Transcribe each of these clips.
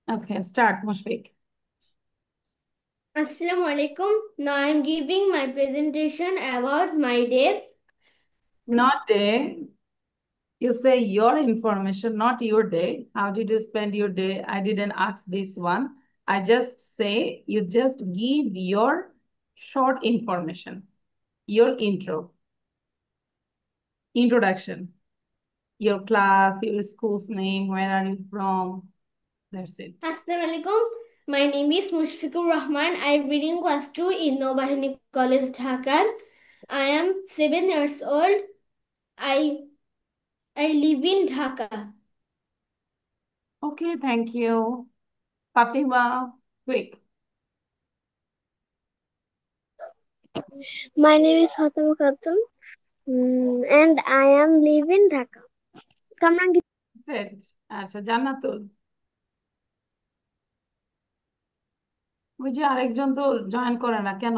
Okay, start, Mushfiq. Assalamu alaikum. Now I am giving my presentation about my day. Not day. You say your information, not your day. How did you spend your day? I didn't ask this one. I just say you just give your short information, your introduction, your class, your school's name, where are you from? That's it. Assalamu alaikum. My name is Mushfiqur Rahman. I am reading class 2 in Nobahini College, Dhaka. I am 7 years old. I I live in Dhaka. Okay, thank you. Fatima, quick. My name is Fatima Khatun, and I am live in Dhaka. Kamran Said. আচ্ছা জান্নাতুল, ওই যে আরেকজন তো join করে না কেন?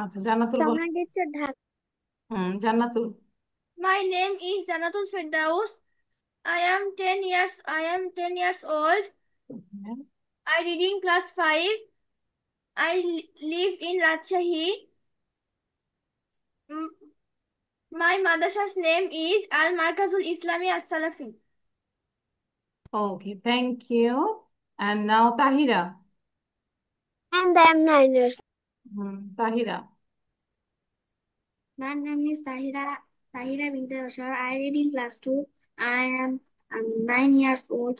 আচ্ছা জান্নাতুল বল। teacher Dhaka. Jannatul. My name is Janatul Firdaus. I am 10 years old. I read in class 5. I live in Rajshahi. M- My madrasa's name is Al Markazul Islami As Salafi. Okay, thank you. And now Tahira. And I am 9 years. Tahira. My name is Tahira Binti Bashar. I read in class 2. I'm 9 years old.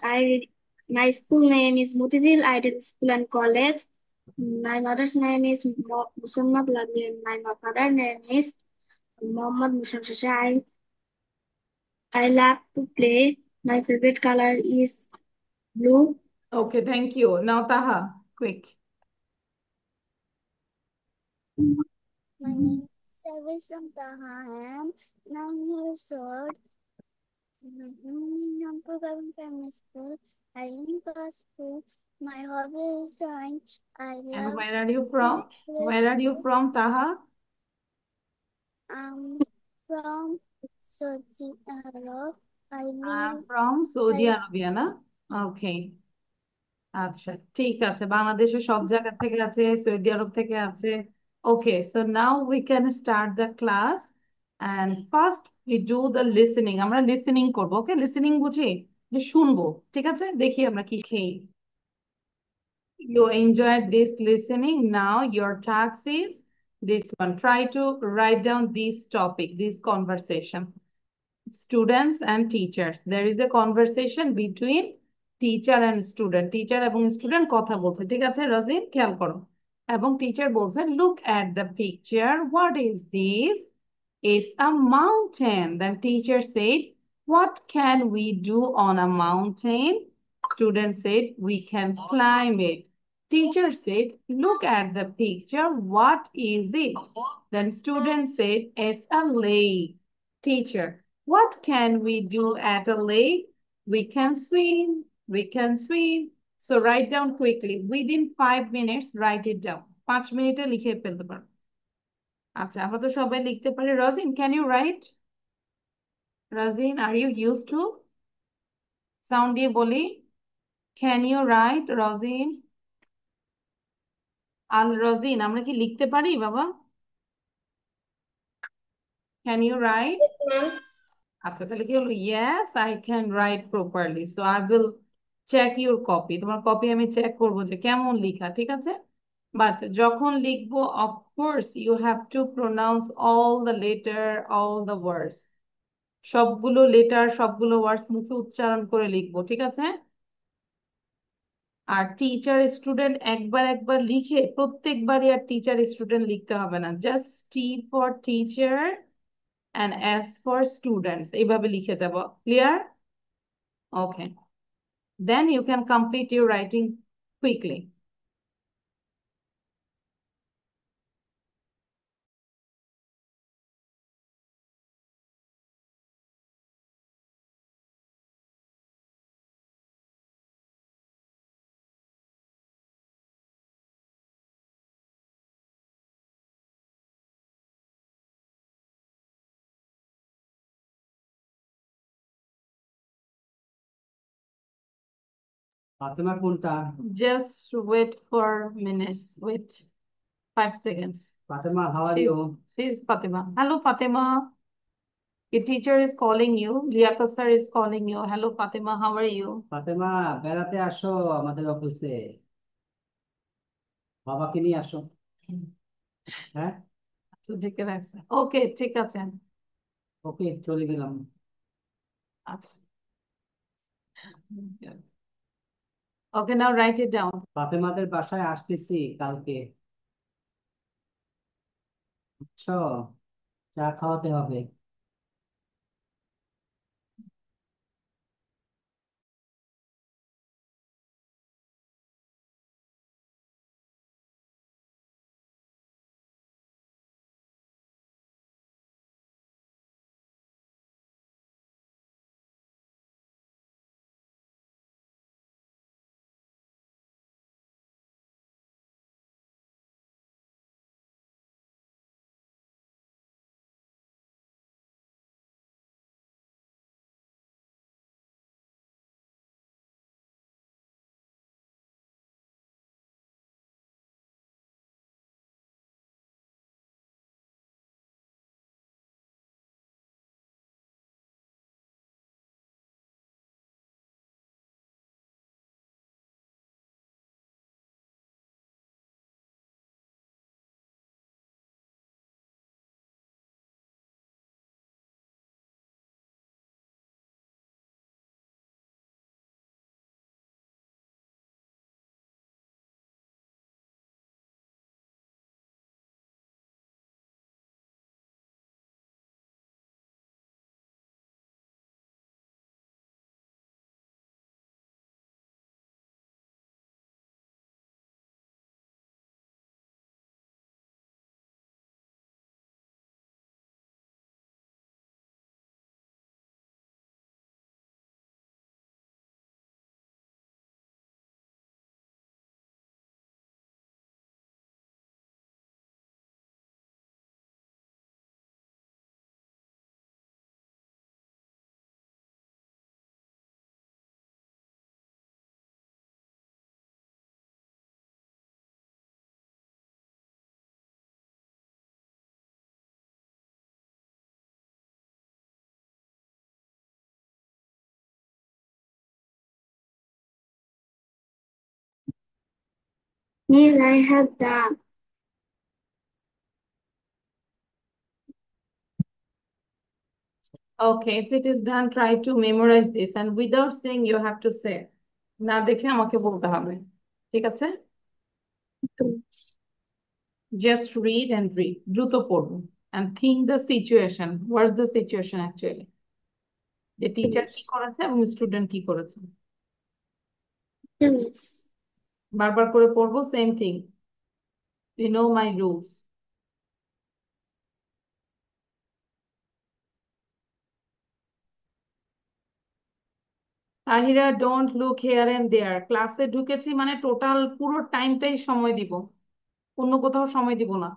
My school name is Mutizil Ideal School and College. My mother's name is Musammad Lavli and my father's name is Muhammad Musham Shasha. I love to play. My favorite color is blue. Okay, thank you. Now Taha, quick. My name is Savisam Taha. I am 9 years old. My home is Nampur Government Primary School. I in class 2. My hobby is drawing. I And love where are you to from? play Where are you football. from, Taha? I'm from Saudi Arab. I I'm live. from Saudi I Arabia, না? Okay. আচ্ছা ঠিক আছে, বাংলাদেশের সব জায়গা থেকে আছে, Saudi Arab থেকে আছে। Okay, so now we can start the class and first we do the listening. আমরা লিসেনিং করবো। ওকে, লিসেনিং বুঝি যে শুনবো। ঠিক আছে, দেখি আমরা কি খেয়ে। You enjoyed this listening. Now your task is this one. Try to write down this topic, this conversation. Students and teachers. There is a conversation between teacher and student. Teacher এবং student কথা বলছে। ঠিক আছে রাজিন, খেয়াল করো। এবং teacher বলছে, look at the picture. What is this? It's a mountain. Then teacher said, what can we do on a mountain? Student said, we can climb it. Teacher said, look at the picture. What is it? Then student said, it's a lake. Teacher, what can we do at a lake? We can swim. We can swim. So write down quickly. Within 5 minutes, write it down. 5 মিনিটে লিখে ফেলতে পারো। আচ্ছা, আমরা তো সবাই লিখতে পারি। রজিন, can you write? Razin, are you used to? Sound দিয়ে বলি, can you write, রজিন? আর রজিন, আমরা কি লিখতে পারি বাবা? Can you write? আচ্ছা, তাহলে কি হলো? Yes, I can write properly. So I will check your copy. তোমার কপি আমি চেক করবো যে কেমন লেখা, ঠিক আছে? বাট যখন লিখবো, of course you have to pronounce all the letter, all the words. সবগুলো লেটার, সবগুলো ওয়ার্ডস মুখে উচ্চারণ করে লিখবো, ঠিক আছে? আর টিচার স্টুডেন্ট একবার একবার লিখে প্রত্যেকবারই আর টিচার স্টুডেন্ট লিখতে হবে না। Just T for teacher and S for students, এইভাবে লিখে যাব। Clear? Okay, then you can complete your writing quickly. Fatema কোনটা? Just wait for minutes. Wait 5 seconds. Fatema, how are She's, you? she's Fatima. Hello, Fatima. Your teacher is calling you. Liaquat sir is calling you. Hello, Fatima. How are you? Fatema, বেড়াতে আসো আমাদের অফিসে, বাবাকে নিয়ে আসো। হ্যাঁ, আচ্ছা, ঠিক আছে। ওকে, ঠিক আছে। ওকে, চলে গেলাম। আচ্ছা। Okay, now write it down. ফাতেমাদের বাসায় আসতেছি কালকে, বুঝছো? চা খাওয়াতে হবে। Miss, I have done. Okay, if it is done, try to memorize this and without saying you have to say. না দেখে আমাকে বলতে হবে। ঠিক আছে? Just read and read. দ্রুত পড়ুন and think the situation. What's the situation actually? যে টিচার কি করেছে এবং স্টুডেন্ট কি করেছে। Miss. বারবার করে পড়বো, same thing. You know my rules. Tahira, don't look here and there. ক্লাসে ঢুকেছি মানে টোটাল পুরো টাইমটাই সময় দিব, অন্য কোথাও সময় দিব না।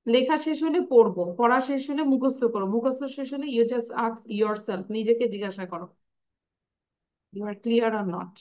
লেখা শেষ হলে পড়বো, পড়া শেষ হলে মুখস্থ করো, মুখস্থ শেষ হলে ইউ জাস্ট আস্ক ইয়োরসেলফ, নিজেকে জিজ্ঞাসা করো you are clear or not.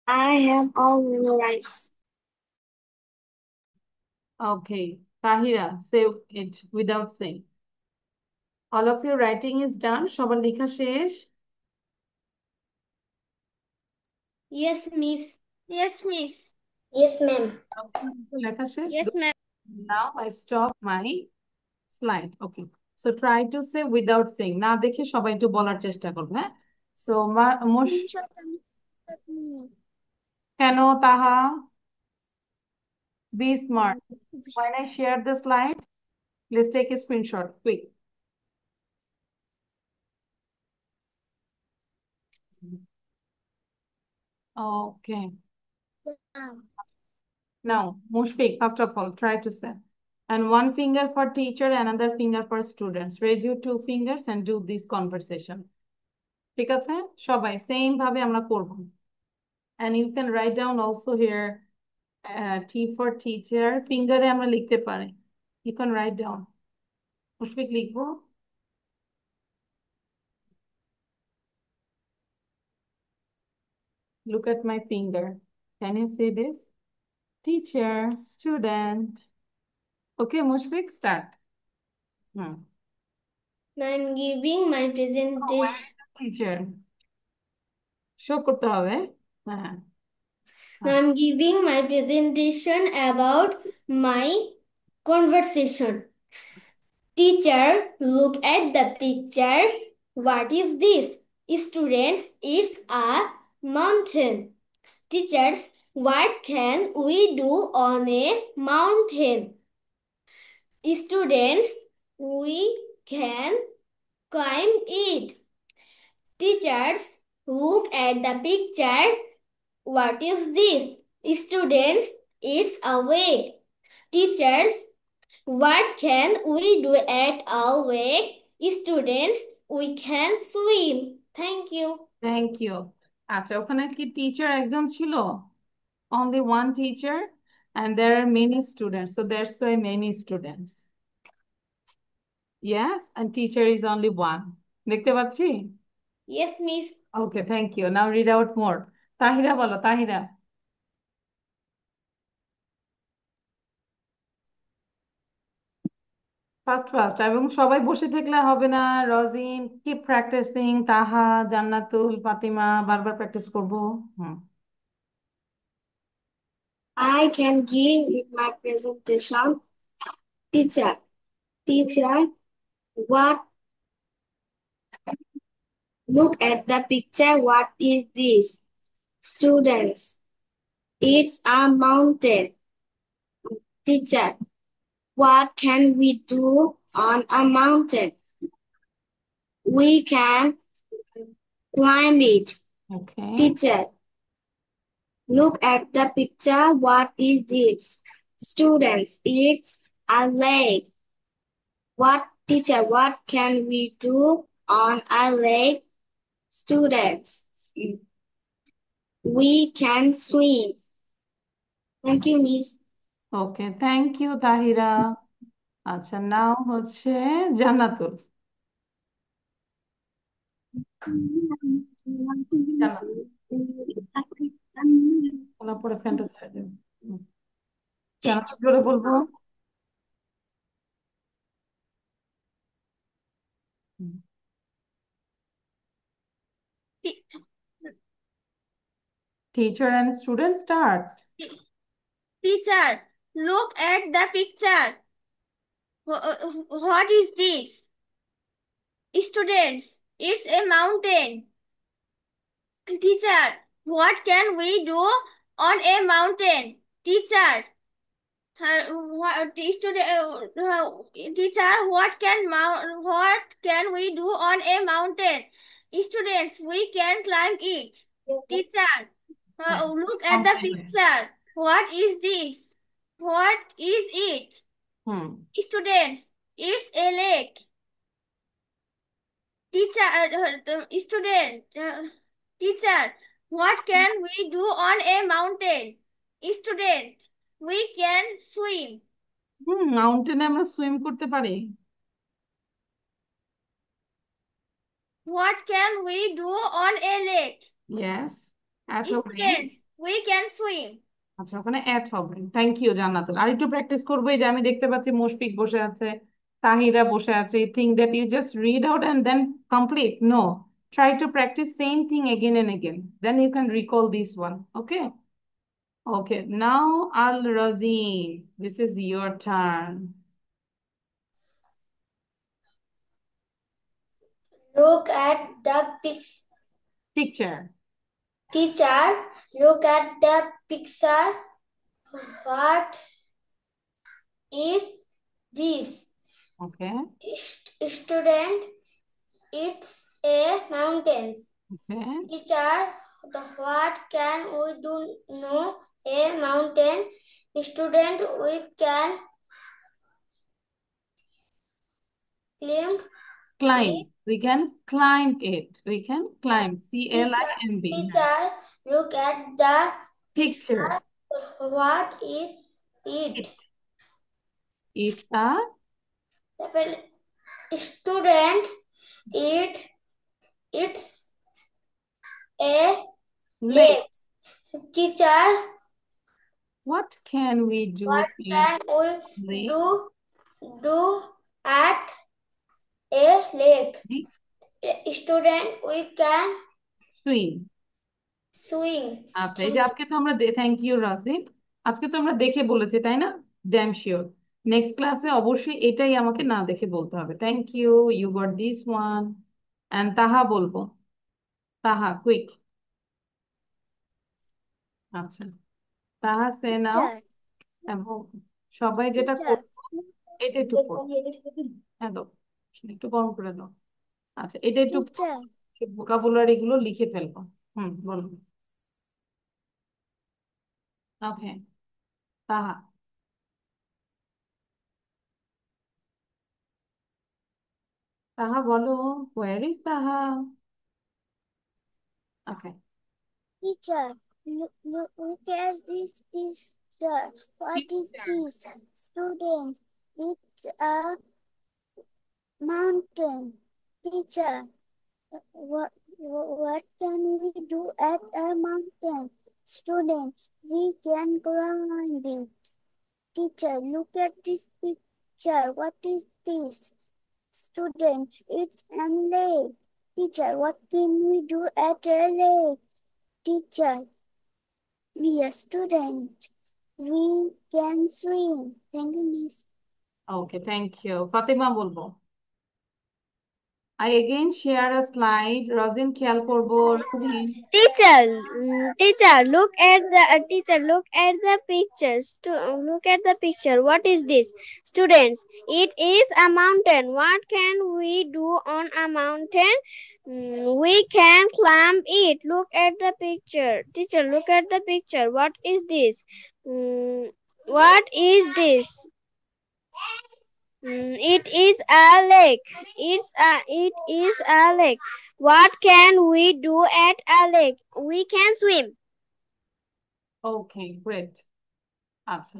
I have all memorized. Okay, Tahira, say it without saying. All of your writing is done. সবার লেখা শেষ? Yes, miss. Yes, miss. Yes, ma'am. লেখা শেষ? Yes, ma'am. Now I stop my slide. Okay. So try to say without saying. না দেখে সবাই একটু বলার চেষ্টা করবে, হ্যাঁ? So কেন তাহা? Be smart. When I share the slide, let's take a screenshot. Quick. Okay. Now, Mushfiq, first of all, try to say. And one finger for teacher, another finger for students. Raise your two fingers and do this conversation. ঠিক আছে? সবাই same ভাবে আমরা করব. And you can write down also here T for teacher. Finger এ আমরা লিখতে পারি. You can write down. Mushfiq লিখবো? Look at my finger. Can you see this? Teacher, student. Okay, Mushfiq, start. I'm giving my Oh, where presentation. is the teacher? Show করতে হবে। হ্যাঁ। I'm giving my presentation about my conversation. Teacher, look at the picture. What is this? Students, it's a mountain. Teachers, what can we do on a mountain? Students, we can climb it. Teachers, look at the picture. What is this? Students, it's a lake. Teachers, what can we do at a lake? Students, we can swim. Thank you. Thank you. আচ্ছা, ওখানে কি teacher একজন ছিল? Only one teacher and there are many students. So that's why many students. Yes, and teacher is only one. দেখতে পাচ্ছি? Yes, miss. Okay, thank you. Now read out more. Tahira বলো, Tahira. First এবং সবাই বসে থাকলে হবে না। রজিন, keep practicing. তাহা, জান্নাতুল, ফাতিমা, বারবার প্র্যাকটিস করবো। I can give it my presentation. Teacher, what? Look at the picture. What is this? Students, it's a mountain. Teacher, what can we do on a mountain? We can climb it. Okay. Teacher, look at the picture. What is this? Students, it's a lake. Teacher, what can we do on a lake? Students, we can swim. Thank you, Miss. Okay, thank you Tahira. আচ্ছা, now হচ্ছে জান্নাতুল। জান্নাতুল পরে ফ্যানটা ছেড়ে দেবে। জান্নাতুল জোরে বলবো। Teacher and student start. Teacher, look at the picture. What is this? Students, it's a mountain. Teacher, what can we do on a mountain? Teacher, teacher, what can we do on a mountain? Students, we can climb it. Teacher, look at the picture. What is this? What is it? Students, it's a lake. Teacher, what can we do on a mountain? Student, we can swim. মাউন্টেনে আমরা swim করতে পারি। What can we do on a lake? Yes, at a lake. Students, We can swim. আচ্ছা, ওখানে এট হবে। Thank you জান্নাতুল। আর একটু practice করবো। এই যে আমি দেখতে পাচ্ছি মুশফিক বসে আছে, তাহিরা বসে আছে। Think that you just read out and then complete. No, try to practice same thing again and again, then you can recall this one. Okay. Okay, now Al Razin, this is your turn. Look at the Picture. teacher. Look at the picture. What is this? Okay. Student, it's a mountain. Okay. Teacher, what can we do? No, a mountain. Student, we can climb Climb. it. We can climb it. We can climb. C-L-I-M-B. Teacher, look at the Picture. What is it? It's a Student, it's a lake. lake. Teacher, What can we do what in can we lake? do at a lake? Student, we can Swim. swim. আচ্ছা, এই যে আজকে তো আমরা thank you Rajib. আজকে তো আমরা দেখে বলেছি, তাই না? ড্যাম শিওর নেক্সট ক্লাসে অবশ্যই এটাই আমাকে না দেখে বলতে হবে। Thank you, you got this one. And Taha বলবো। তাহা কুইক। আচ্ছা, তাহা সে নাও। এবং সবাই যেটা করবো এটা একটু পড়ো। হ্যাঁ দাও, একটু গরম করে দাও। আচ্ছা, এটা একটু ভোকাবুলারি গুলো লিখে ফেলবো। বলো। ওকে, তাহা। তাহা বলো, where is তাহা? ওকে। Teacher, look at this picture. What is this? Students, it's a mountain. Teacher, what can we do at a mountain? Student, we can climb it. Teacher, look at this picture. What is this? Student, it's a lake. Teacher, what can we do at a lake? Teacher, we are student. We can swim. Thank you, Miss. Okay, thank you. Fatema বলবো। I again share a slide. রজিন খেয়াল করবো। রজিন। Teacher, look at the pictures. Look at the picture. What is this? Students, it is a mountain. What can we do on a mountain? We can climb it. Look at the picture. Teacher, look at the picture. What is this? What is this? It is a lake. It is a lake. What can we do at a lake? We can swim. Okay, great. আচ্ছা,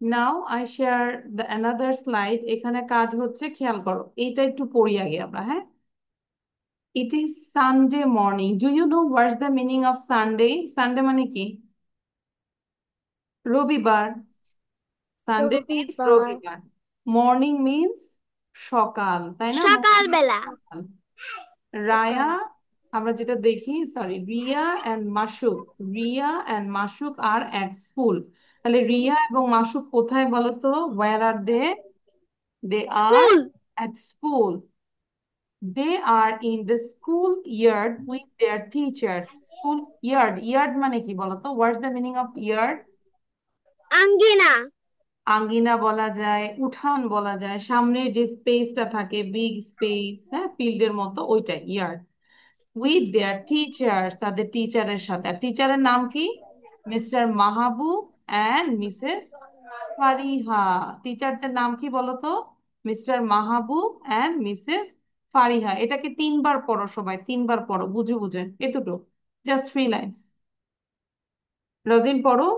now I share the another slide. এখানে কাজ হচ্ছে, খেয়াল করো, এটা একটু পড়ি আগে আমরা। হ্যাঁ, it is Sunday morning. Do you know what's the meaning of Sunday? Sunday মানে কি? রবিবার। Sunday means রবিবার। Morning means সকাল, তাই না? সকালবেলা। রায়া, আমরা যেটা দেখি, sorry, Riya are at school. তাহলে রিয়া এবং মাসুক কোথায় বলো তো? Where are they? They are at school. They are in the school yard with their teachers. School yard. Yard মানে কি বলতো? What's the meaning of yard? আঙ্গিনা। আঙ্গিনা বলা যায়, উঠান বলা যায়, সামনের যে স্পেসটা থাকে, বিগ স্পেস, হ্যাঁ, ফিল্ডের মতো, ওইটাই ইয়ার্ড। উইথ দেয়ার টিচার্স, তাদের টিচারের সাথে। আর টিচারের নাম কি? Mister Mahbub and missus Fariha. টিচারদের নাম কি বলতো? Mister Mahbub and missus Fariha. এটাকে 3বার পড়ো সবাই, 3বার পড়ো, বুঝে বুঝে, এতটুকু, জাস্ট 3 লাইন্স। রজিন পড়ো।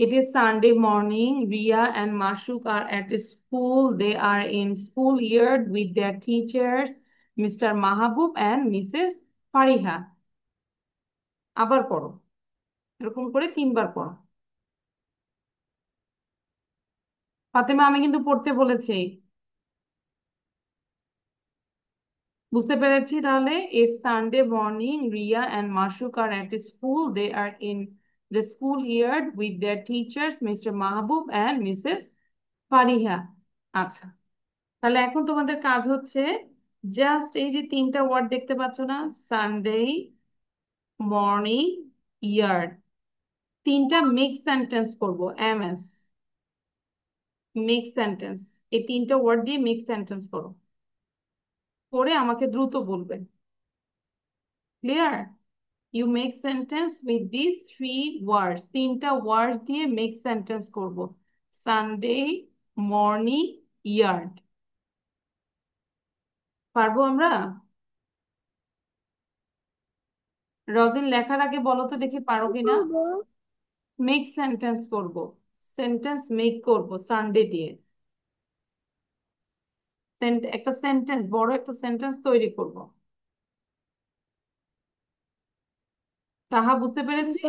It is Sunday morning. Ria and Mashuk are at school. They are in school yard with their teachers, Mr. Mahabub and Mrs. Fariha. আবার পড়ো। এরকম করে 3বার পড়ো। ফাতেমা, আমি কিন্তু পড়তে বলেছি। বুঝতে পেরেছি তাহলে। It's Sunday morning, Riya and Masuk are at school. They are in the school yard with their teachers mister Mahbub and missus Fariha. আচ্ছা, তাহলে এখন তোমাদের কাজ হচ্ছে জাস্ট এই যে 3টা ওয়ার্ড দেখতে পাচ্ছ না, সানডে, মর্নিং, ইয়ার্ড, 3টা মিক্স সেন্টেন্স করবো। এমএস মিক্স সেন্টেন্স, এই 3টা ওয়ার্ড দিয়ে মিক্স সেন্টেন্স করো, করে আমাকে দ্রুত বলবে। Clear? You make sentence with this 3 words, 3টা ওয়ার্ডস দিয়ে মেক সেন্টেন্স করব। Sunday, morning, yard. পারবো আমরা? রজিন, লেখার আগে বলো তো দেখি পারো কিনা। করবো। মেক সেন্টেন্স করব, সেন্টেন্স মেক করব সানডে দিয়ে। একটা সেন্টেন্স, বড় একটা সেন্টেন্স তৈরি করব। তাহা বুঝতে পেরেছি।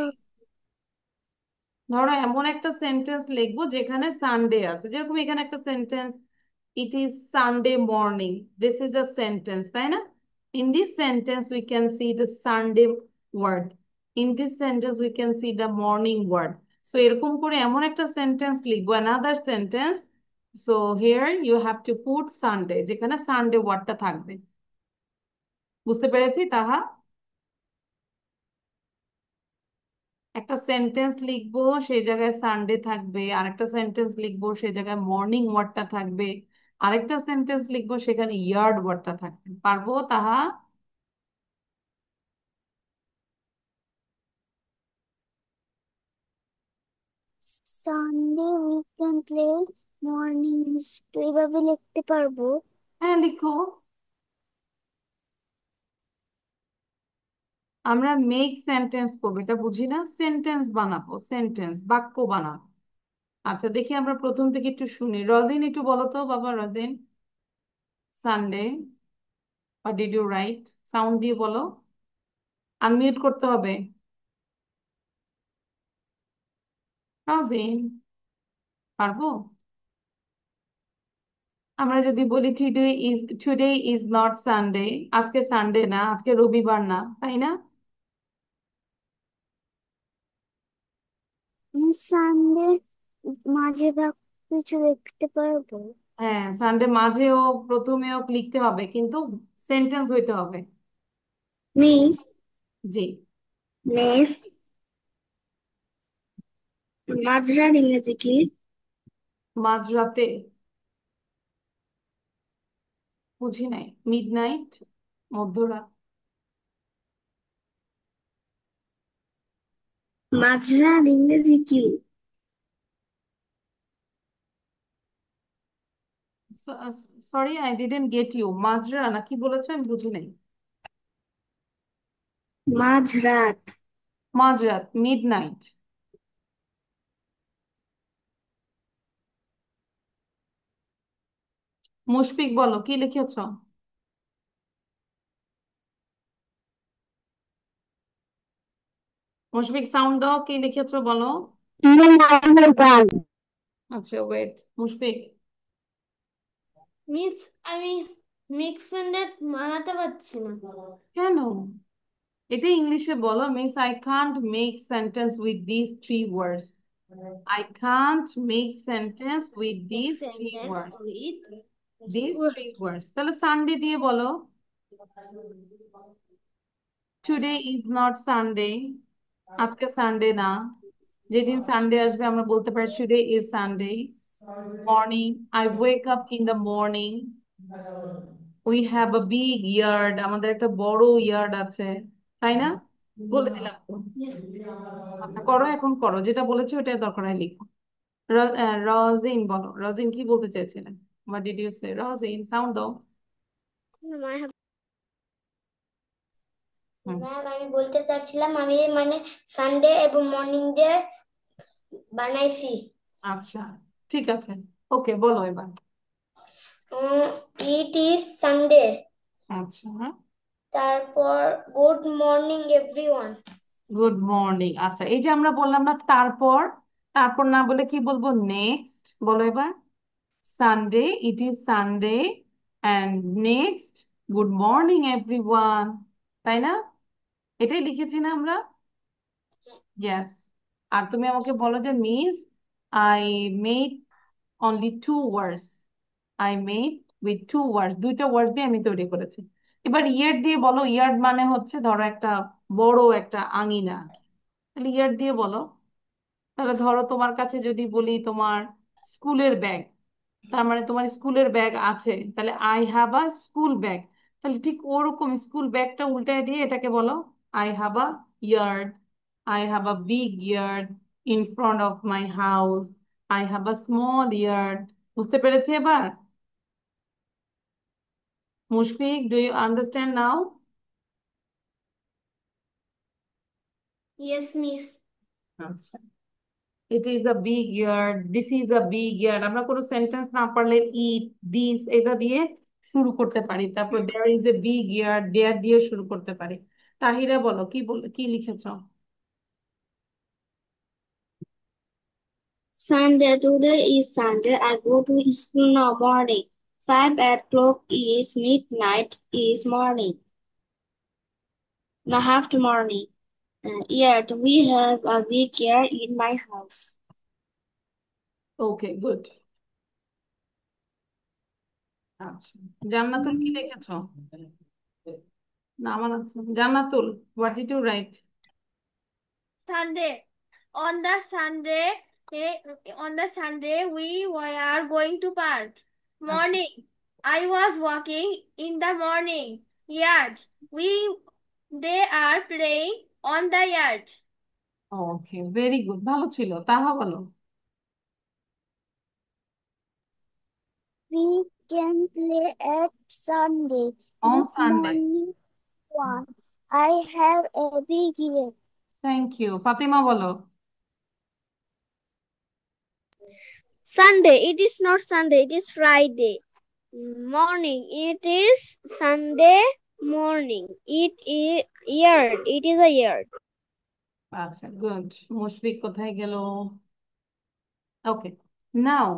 ধরো এমন একটা সেন্টেন্স লিখবো যেখানে সানডে আছে, যেরকম এখানে একটা sentence, it is Sunday morning, this is a sentence, তাই না? In this sentence we can see the Sunday word, in this sentence we can see the morning word. So এরকম করে এমন একটা সেন্টেন্স লিখবো, another sentence. So here you have to put Sunday, যেখানে Sunday ওয়ার্ডটা থাকবে। বুঝতে পেরেছি তাহা? একটা সেন্টেন্স লিখবো, সেই জায়গায় সানডে থাকবে, আরেকটা সেন্টেন্স লিখবো সেই জায়গায় মর্নিং ওয়ার্ডটা থাকবে, আরেকটা সেন্টেন্স লিখবো সেখানে ইয়ার্ড ওয়ার্ডটা থাকবে। পারবো তাহা? Sunday we can play morning, তো এভাবে লিখতে পারবো। হ্যাঁ, লিখো। আমরা মেক সেন্টেন্স করবো, এটা বুঝি না? সেন্টেন্স বানাবো, সেন্টেন্স, বাক্য বানাবো। আচ্ছা, দেখি আমরা প্রথম থেকে একটু শুনি। রজিন, একটু বলো তো বাবা, Rojin, Sunday, what did you write? Sound দিয়ে বলো, আনমিউট করতে হবে। রজিন, পারবো? আমরা যদি বলি টুডে ইজ নট সানডে, আজকে সানডে না, আজকে রবিবার না, তাই না? সানডে মাঝে বা কিছু লিখতে পারবো। হ্যাঁ, সানডে মাঝেও প্রথমেও লিখতে হবে, কিন্তু সেন্টেন্স হইতে হবে। মিস জি। মিস মাঝরাত ইংরেজি কি? মাঝরাতে, বুঝি নাই। মিডনাইট, মধ্যরাত। মাঝরাত ইংরেজি কি? Sorry, I didn't get you. মাঝরা না কি বলেছো, আমি বুঝি নাই। মাঝরাত। মাঝরাত, মিডনাইট। মুশফিক, বলো কি লিখেছো? মুশফিক, সাউন্ড দাও, কি লিখেছো বলো। আচ্ছা, ওয়েট, মুশফিক। মিস, আমি মিক্স সেন্টেন্স বানাতে পারছি না। কেন? এটা ইংলিশে বলো, miss I can't make sentence with this 3 words. I can't make sentence with mix this three sentence words with this 3 ওয়ার্ডস। তাহলে সানডে দিয়ে বলো, টুডে ইজ নট সানডে, আজকে সানডে না। যেদিন সানডে আসবে আমরা বলতে পারি today is Sunday. Morning, I wake up in the morning. We have a big yard, আমাদের একটা বড় ইয়ার্ড আছে, তাই না? বলে দিলাম তো। আচ্ছা, করো, এখন করো, যেটা বলেছো ওটা দরকার হয় লিখো। রজিন বলো, রজিন কি বলতে চেয়েছিলেন? What did you say? Rojin, sound দাও। হুম। ম্যাম, আমি বলতে চাচ্ছিলাম আমি মানে সানডে এবং মর্নিং ডে বানাইছি। আচ্ছা, ঠিক আছে, ওকে, বলো এবার। ইট ইজ সানডে, আচ্ছা, তারপর good morning everyone. Good morning. আচ্ছা, এই যে আমরা বললাম না তারপর, তারপর না বলে কি বলবো? নেক্সট বলো এবার। Sunday, it is Sunday and next good morning everyone, তাই না? এটাই লিখেছি না আমরা? ইয়েস। আর তুমি আমাকে বলো যে miss, I made only two words, I made with two words, দুইটা ওয়ার্ডস দিয়ে আমি তৈরি করেছি। এবার ইয়ার্ড দিয়ে বলো। ইয়ার্ড মানে হচ্ছে ধরো একটা বড় একটা আঙিনা, তাহলে ইয়ার্ড দিয়ে বলো। তাহলে ধরো তোমার কাছে যদি বলি তোমার স্কুলের ব্যাগ, তার মানে তোমার স্কুলের ব্যাগ আছে, তাহলে I have a school bag. তাহলে ঠিক ওরকম স্কুল ব্যাগটা উল্টায় দিয়ে এটাকে বলো I have a yard, I have a big yard in front of my house, I have a small yard. বুঝতে পেরেছি এবার? Mushfiq, do you understand now? Yes, miss. আচ্ছা, it is a big yard, this is a big yard. আমরা কোনো sentence না পারলে ইট, this এটা দিয়ে শুরু করতে পারি, তারপর there is a big yard, there দিয়ে শুরু করতে পারি। তাহিরা বলো, কি লিখেছো? Sunday. Today is Sunday. I go to school now morning. 5 o'clock is midnight is morning. Now half to morning. Yet we have a big car in my house. Okay, good. আচ্ছা, জান্নাতুল কি লিখেছো? না, আমার আছে। Jannatul, what did you write? Sunday. On the Sunday, eh, on the Sunday, we were going to park. Morning. I was walking in the morning. Yard. They are playing on the yard. Okay, very good, ভালো ছিল। তাহা বলো। We can play at Sunday. On Good Sunday. morning, one. I have a big ear. Thank you. Fatima বলো। Sunday. It is not Sunday. It is Friday. Morning. It is Sunday morning. It is yard. It is a yard. আচ্ছা, good. Mushfiq কোথায় গেল? ওকে, নাও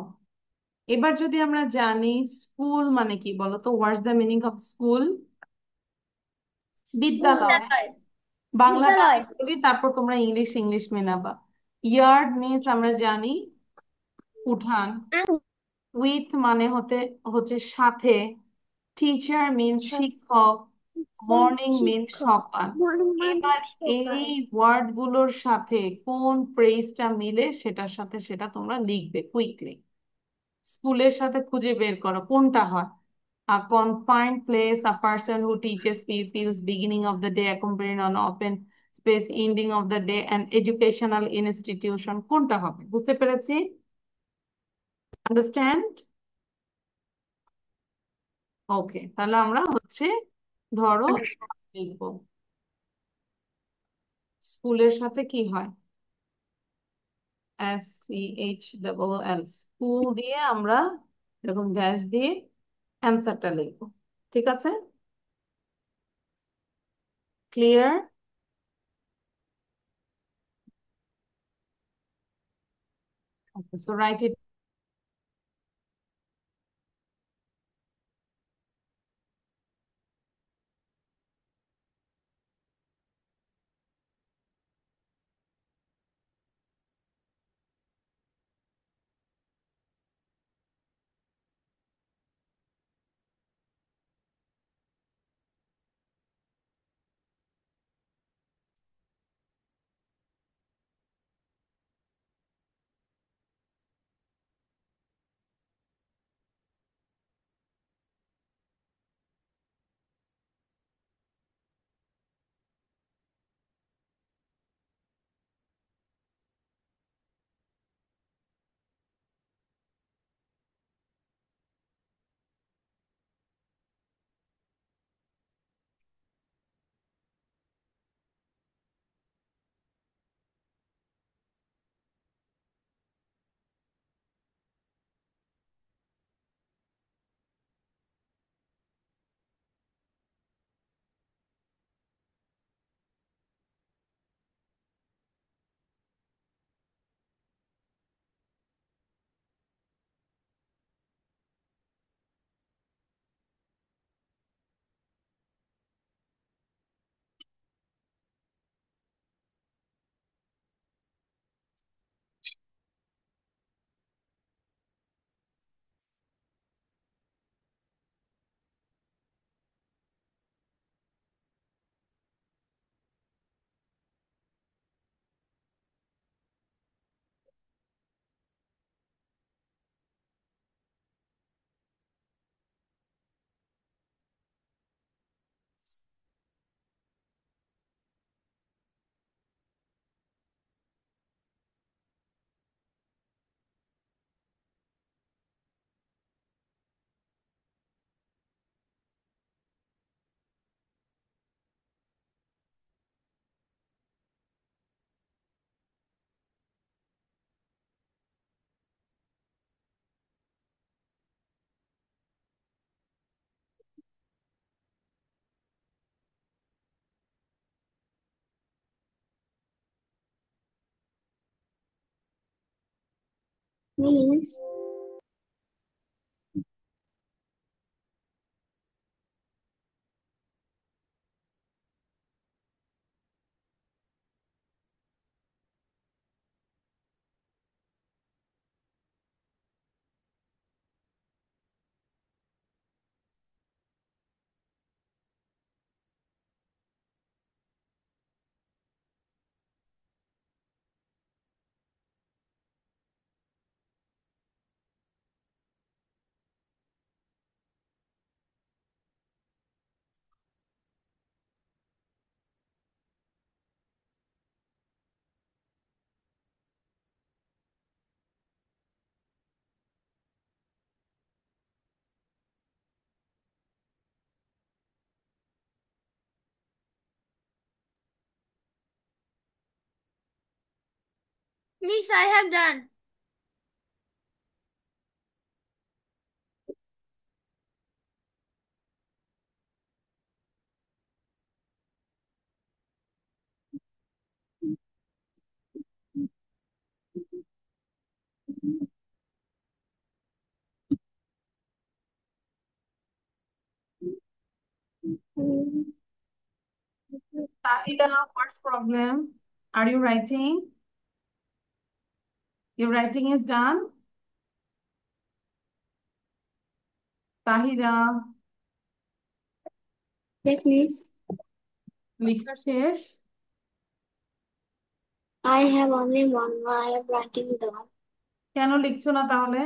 এবার যদি আমরা জানি school মানে কি বলো তো, what's the meaning of school? বিদ্যালয়। বাংলাটা আমি বিদ্যালয়। বলি, তারপর তোমরা ইংলিশ ইংলিশ মেনাবা। ইয়ার্ড মিনস আমরা জানি উঠান, উইথ মানে হচ্ছে সাথে, টিচার মিনস শিক্ষক, মর্নিং মিনস সকাল। এবার এই ওয়ার্ড গুলোর সাথে কোন ফ্রেজটা মিলে সেটার সাথে সেটা তোমরা লিখবে কুইকলি। স্কুলের সাথে খুঁজে বের করো কোনটা হয়। A confined place, a person who teaches pupils, beginning of the day, accompanied on open space, ending of the day, an educational institution, কোনটা হবে? বুঝতে পেরেছি? আন্ডারস্ট্যান্ড? ওকে, তাহলে আমরা হচ্ছে ধরো লিখবো স্কুলের সাথে কি হয়, SCHEEL, স্কুল দিয়ে আমরা এরকম ড্যাশ দিয়ে অ্যান্সারটা লিখবো। ঠিক আছে? Clear? Okay, so right it. Me. Miss, I have done. Tahida, what's problem? Are you writing? Your writing is done? Tahira, Yes, miss. লেখা শেষ? I have only one. I am writing down. কেন লিখছো না তাহলে?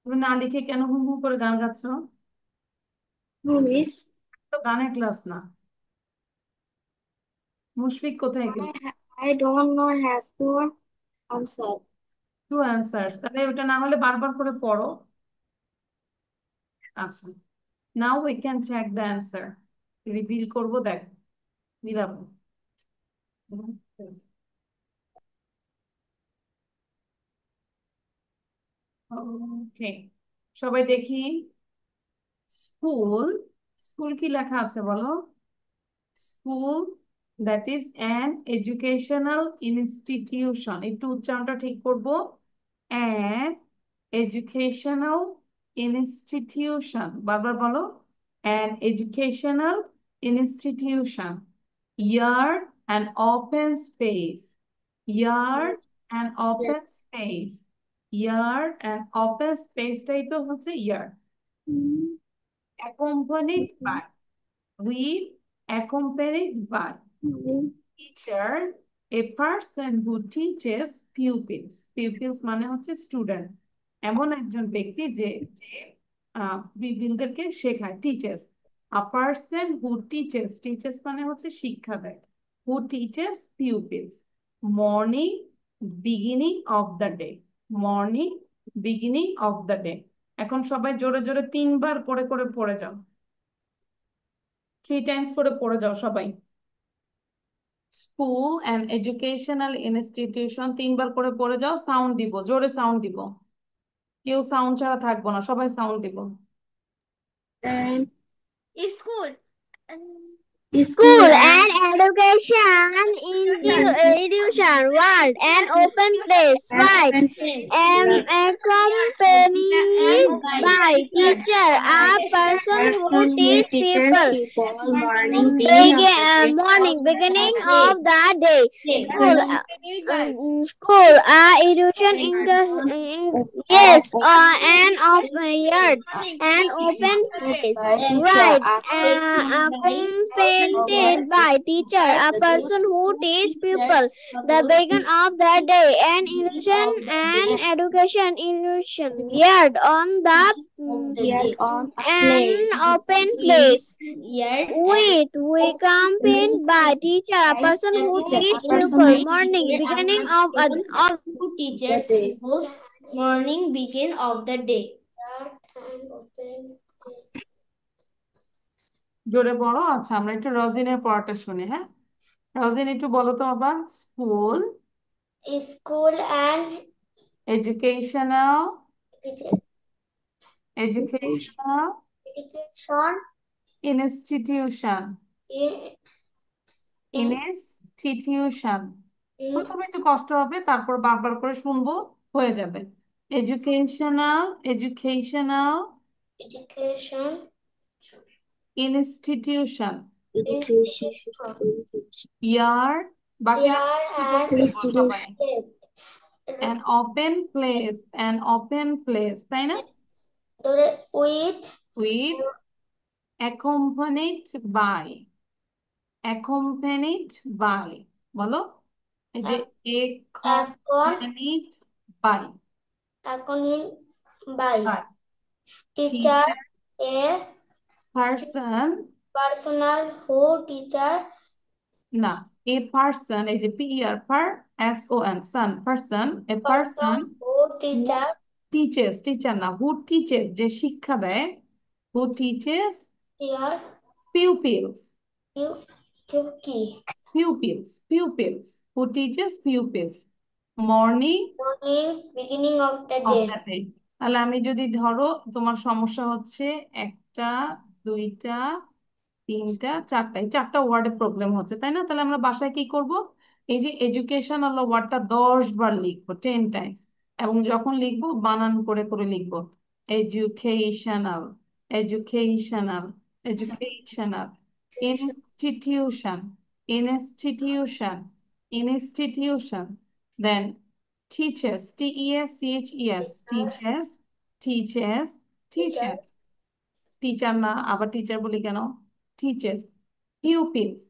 তুমি না লিখে কেন হুম হুম করে গান গাচ্ছো? No, miss. তো গানের ক্লাস না। মুশফিক কোথায় গেল? I don't know have to answer. Two answers, তাহলে ওটা না হলে বারবার করে পড়ো। আচ্ছা, now we can check the answer. Reveal করবো, দেখ মিলাবো। ওকে, সবাই দেখি। স্কুল, স্কুল কি লেখা আছে বলো? School that is an educational institution, একটু উচ্চারণটা ঠিক করবো। অ্যান এডুকেশনাল ইনস্টিটিউশন, বারবার বলো। An educational institution. Yard and open space. Yard and open space. Yard and open space টাই তো হচ্ছে yard. Accompanied by. With, accompanied by. Teacher, a person who teaches pupils. Pupils মানে হচ্ছে student, এমন একজন ব্যক্তি যে যে পিপিলদেরকে শেখায়, teachers. A person who teaches, teaches মানে হচ্ছে শিক্ষা দেয়, who teaches pupils. Morning, beginning of the day. Morning, beginning of the day. এখন সবাই জোরে জোরে 3 বার করে করে পড়ে যাও, 3 টাইমস করে পড়ে যাও সবাই। স্কুল অ্যান্ড এডুকেশনাল ইনস্টিটিউশন 3 বার করে পড়ে যাও, সাউন্ড দিব, জোরে সাউন্ড দিব, কেউ সাউন্ড ছাড়া থাকবো না, সবাই সাউন্ড দিব। School. School and education institution. Word and open place. Right. Accompanied by teacher, a person who teach people. Morning, beginning of the day. School, school, education in the yes, an open yard, an open place. Right. Accompanied by teacher, a person who teach people. The beginning of the day, an illusion and education illusion. Yard on the an open place. With, we accompanied by teacher, a person who teach people. Morning, beginning of Who teaches people. Morning, begin of the day. জোরে বলো। আচ্ছা, আমরা একটু রজিনের পড়াটা শুনি। হ্যাঁ, রজিন একটু বলো তো আবার। School, School and educational, educational education institution, in institution. প্রথমে একটু কষ্ট হবে, তারপর বারবার করে শুনবো, হয়ে যাবে। educational education institution, Education yard, বাকিরা year কি and বলবো সবাই? place an open place, তাই না? with with accompanied by বলো, এই যে accompanied by accompanied by by teacher a person, personal who teacher না, a person, এই যে person, son, person, a person who who teacher teacher না, who teaches, যে শিক্ষা দেয়, who teaches teacher pupils, key who teaches pupils morning morning beginning of the of day the day. তাহলে আমি যদি ধরো তোমার সমস্যা হচ্ছে একটা, দুইটা, তিনটা, চারটা, এই চারটা ওয়ার্ডে প্রবলেম হচ্ছে, তাই না? তাহলে আমরা বাসায় কি করব? এই যে এডুকেশনাল ওয়ার্ডটা 10 বার লিখবো, 10 টাইমস, এবং যখন লিখবো বানান করে করে লিখবো। Educational, educational, educational, institution, institution, institution, then teachers, teachers, teachers, teachers, teacher teachers, teacher না, আবার টিচার বলি কেন? টিচার্স, পিউপিলস,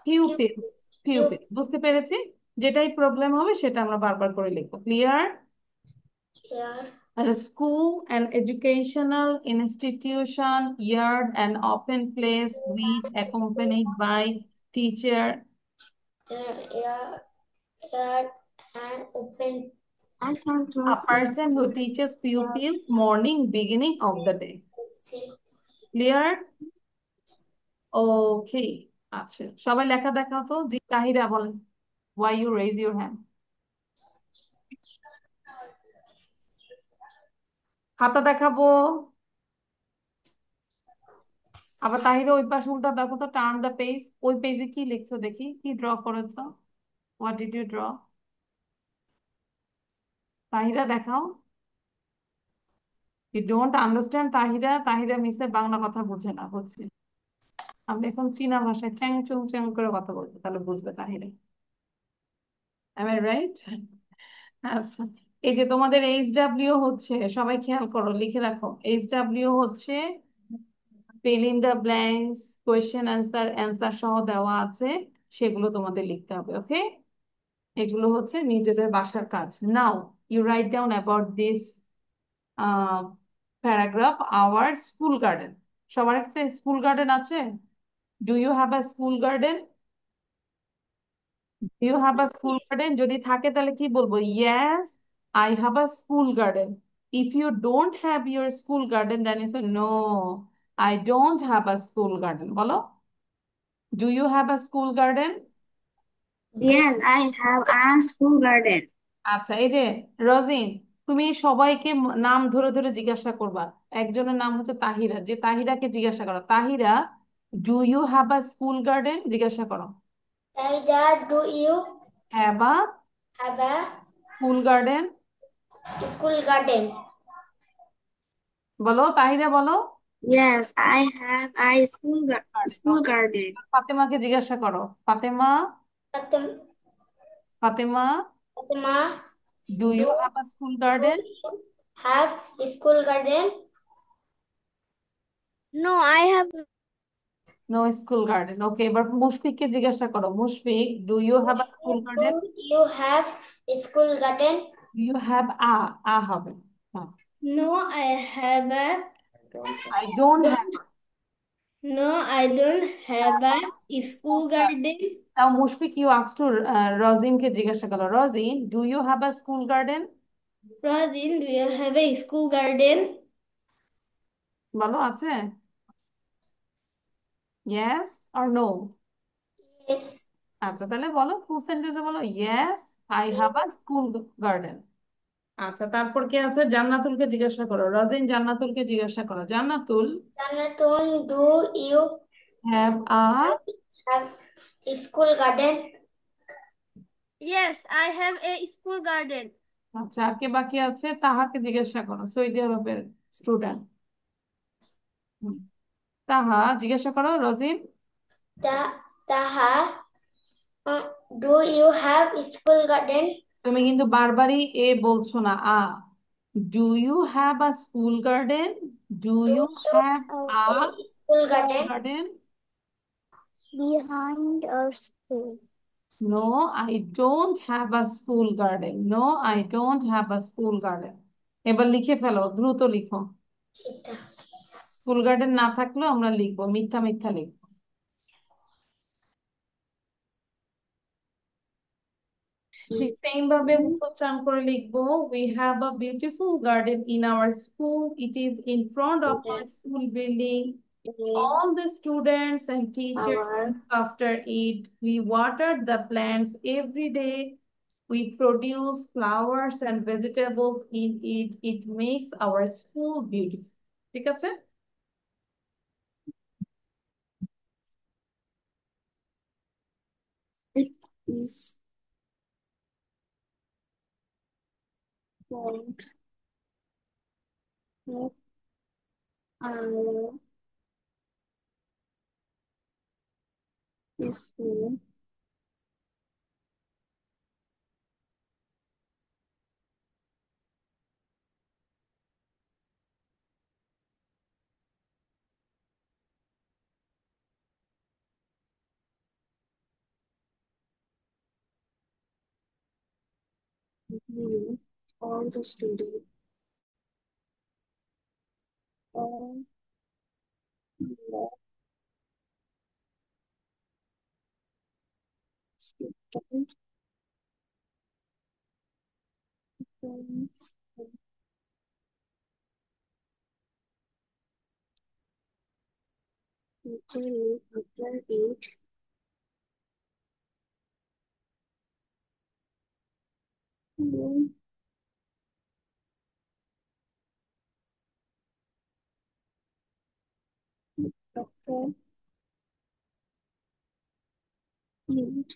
পিউপিলস, পিউপিলস, বুঝতে পেরেছি? যেটাই প্রবলেম হবে সেটা আমরা বারবার করে লিখবো। Clear? here school and educational institution, yard and open place with accompanied by teacher, here and open a person who teaches pupils morning beginning of the day. Clear? Okay, আচ্ছা, সবাই লেখা দেখাও তো। জি তাহিরা বলেন, why you raise your hand? খাতা দেখাবো। আবার তাহিরা ওই পাশে উল্টা দেখো তো, টার্ন দ্য পেজ। ওই পেজে কি লিখছো দেখি, কি ড্র করেছো? What did you draw? Tahira দেখাও। You don't understand Tahira? Tahira মিসের বাংলা কথা বুঝে না, বুঝছি। আমি এখন চীনা ভাষায় চ্যাং চুং চ্যাং করে কথা বলবো, তাহলে বুঝবে তাহিরা। Am I right? আচ্ছা, এই যে তোমাদের HW হচ্ছে, সবাই খেয়াল করো, লিখে রাখো। HW হচ্ছে fill in the blanks, question answer, answer সহ দেওয়া আছে, সেগুলো তোমাদের লিখতে হবে। ওকে, এগুলো হচ্ছে নিজেদের বাসার কাজ। Now you write down about this paragraph, our school garden. সবার একটা স্কুল গার্ডেন আছে? Do you have a school garden? You have a school garden? যদি থাকে তাহলে কি বলবো? Yes, I have a school garden. If you don't have your school garden, then you say no, I don't have a school garden. বলো, do you have a school garden? Yes, I have a school garden. আচ্ছা, এই যে রজিন, তুমি সবাইকে নাম ধরে ধরে জিজ্ঞাসা করবা। একজনের নাম হচ্ছে তাহিরা, যে তাহিরাকে জিজ্ঞাসা করো, Tahira do you have a school garden, জিজ্ঞাসা করো। Either do you have a have a school garden? school garden বলো তাহিরা, বলো। Yes, I have a school garden. ফাতেমাকে জিজ্ঞাসা করো, Fatema, Fatima Fatema do do you have a school do garden? you have a school garden No, I have no school garden. Okay, এবার মুশফিককে জিজ্ঞাসা করো, Mushfiq do you have a school garden? do you have a school garden do you have a হবে, হ্যাঁ। No, I have a I don't have. No, I don't have a school garden. Now, Mushfiq, you asked to Razin কে জিজ্ঞাসা করো, Razin, do you have a school garden? Razin, do you have a school garden? বলো, আছে? Yes or no? Yes. আচ্ছা, তাহলে বলো, ফুল সেন্টেন্সে বলো, yes, I have a school garden. আচ্ছা, তারপর কি আছে? জান্নাতুলকে জিজ্ঞাসা করো, রাজিন জান্নাতুলকে জিজ্ঞাসা করো, জান্নাতুল Jonathan, do you have a have a school garden? Yes, I have a school garden. আচ্ছা, আর কে বাকি আছে? তাহাকে জিজ্ঞাসা করো, সৌদি আরবের স্টুডেন্ট। তাহা, জিজ্ঞাসা করো রোজিন। Taha, do you have school garden? তুমি কিন্তু বারবারই এ বলছো না, do you have a school garden? Do Do you you have a have a school school garden? Garden? Behind our school. No, I don't have a school garden. No, I don't have a school garden. এবার লিখে ফেলো, দ্রুত লিখো। এটা। School garden না থাকলেও আমরা লিখবো, মিথ্যা মিথ্যা লিখবো। ঠিক সেম ভাবে উচ্চারণ করে লিখবো, we have a beautiful garden in our school, it is in front of our school building, all the students and teachers look after it, we water the plants every day, we produce flowers and vegetables in it, it makes our school beautiful. ঠিক আছে? It is front of our school view. All the students, all the students from the teacher look after it, then after it,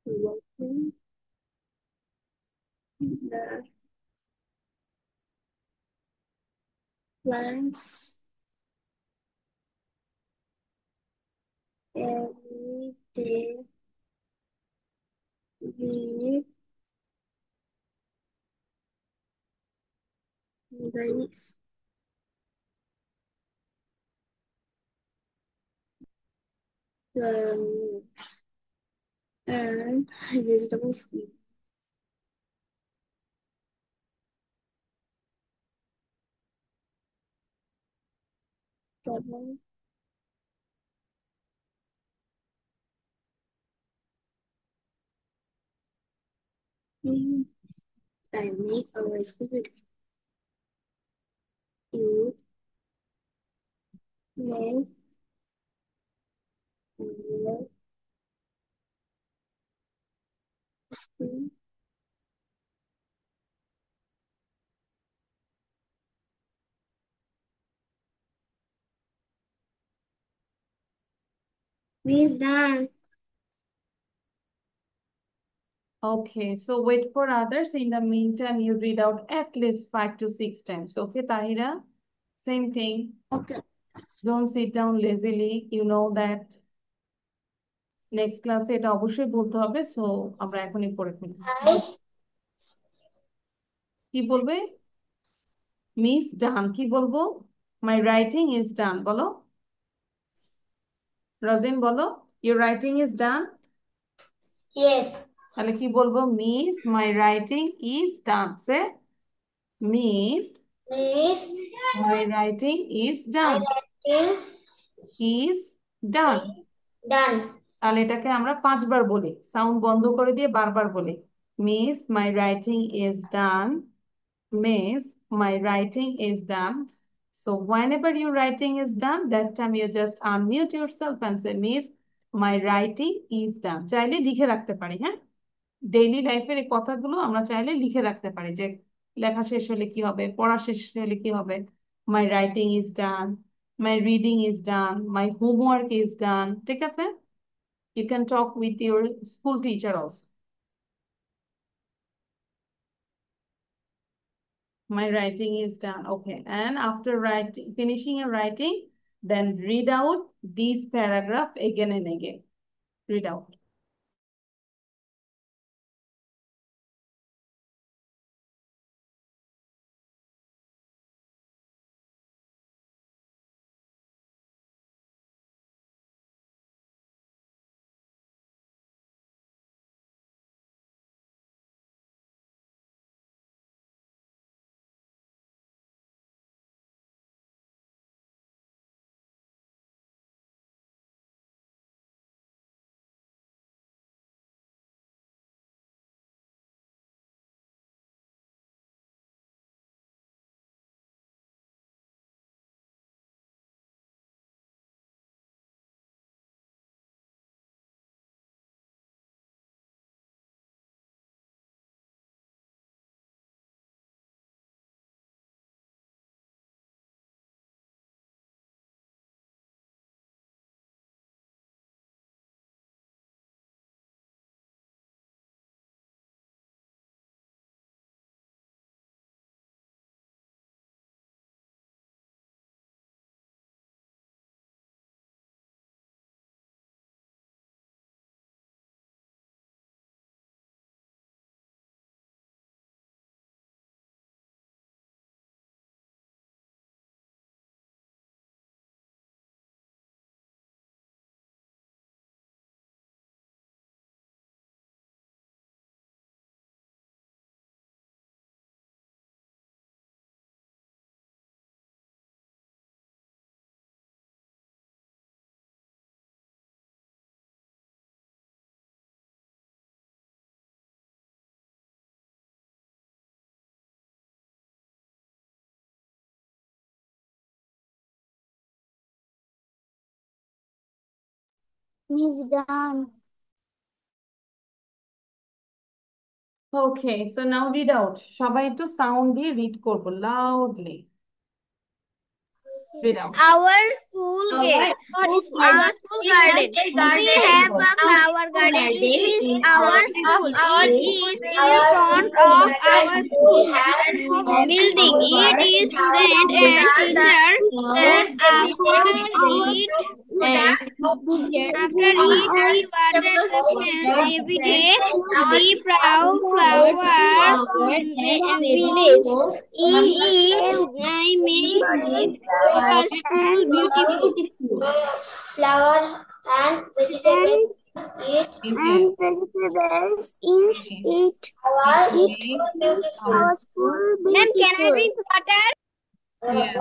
we working the plants every day. We raise the and vegetables in trouble. I make our school beautiful. You make our school is done. Okay, so wait for others. In the meantime, you read out at least 5 to 6 times. Okay, Tahira? Same thing. Okay. Don't sit down lazily. You know that next class এটা অবশ্যই বলতে হবে, so আমরা এখনই পড়ে ফেলি। I কি বলবে? মিস ডান, কি বলবো? মাই রাইটিং ইজ ডান বলো। রজিন বলো, your writing is done. yes. তাহলে কি বলবো? Miss my writing is done. Say miss Miss, my writing is my done. writing is done. done. তাহলে এটাকে আমরা 5 বার বলি, সাউন্ড বন্ধ করে দিয়ে বারবার বলি। Miss my writing is done. Miss my writing is done. So whenever your writing is done, that time you just unmute yourself and say, Miss, my writing is done. চাইলে লিখে রাখতে পারি, হ্যাঁ? ডেইলি লাইফের এই কথাগুলো আমরা চাইলে লিখে রাখতে পারি, যে লেখা শেষ হলে কি হবে, পড়া শেষ হলে কি হবে। মাই writing is done, my reading is done, my homework is done. ঠিক আছে? You can talk with your school teacher also. My writing is done. Okay. And after writing, finishing your writing, then read out these paragraph again and again. Read out. He's done. Okay, so now read out. সবাই একটু sound দিয়ে read করবো loudly. Read out. Our school gate. Our school garden. We have a flower garden. It is our school. It is in front of our school building. It is student and teacher. And after it, we water the plants every day. The proud flowers village. In it, I make our school beautiful. Flower and vegetables Okay. Vegetables in it. are beautiful. Our school beautiful. Ma'am, can I drink water? Yes.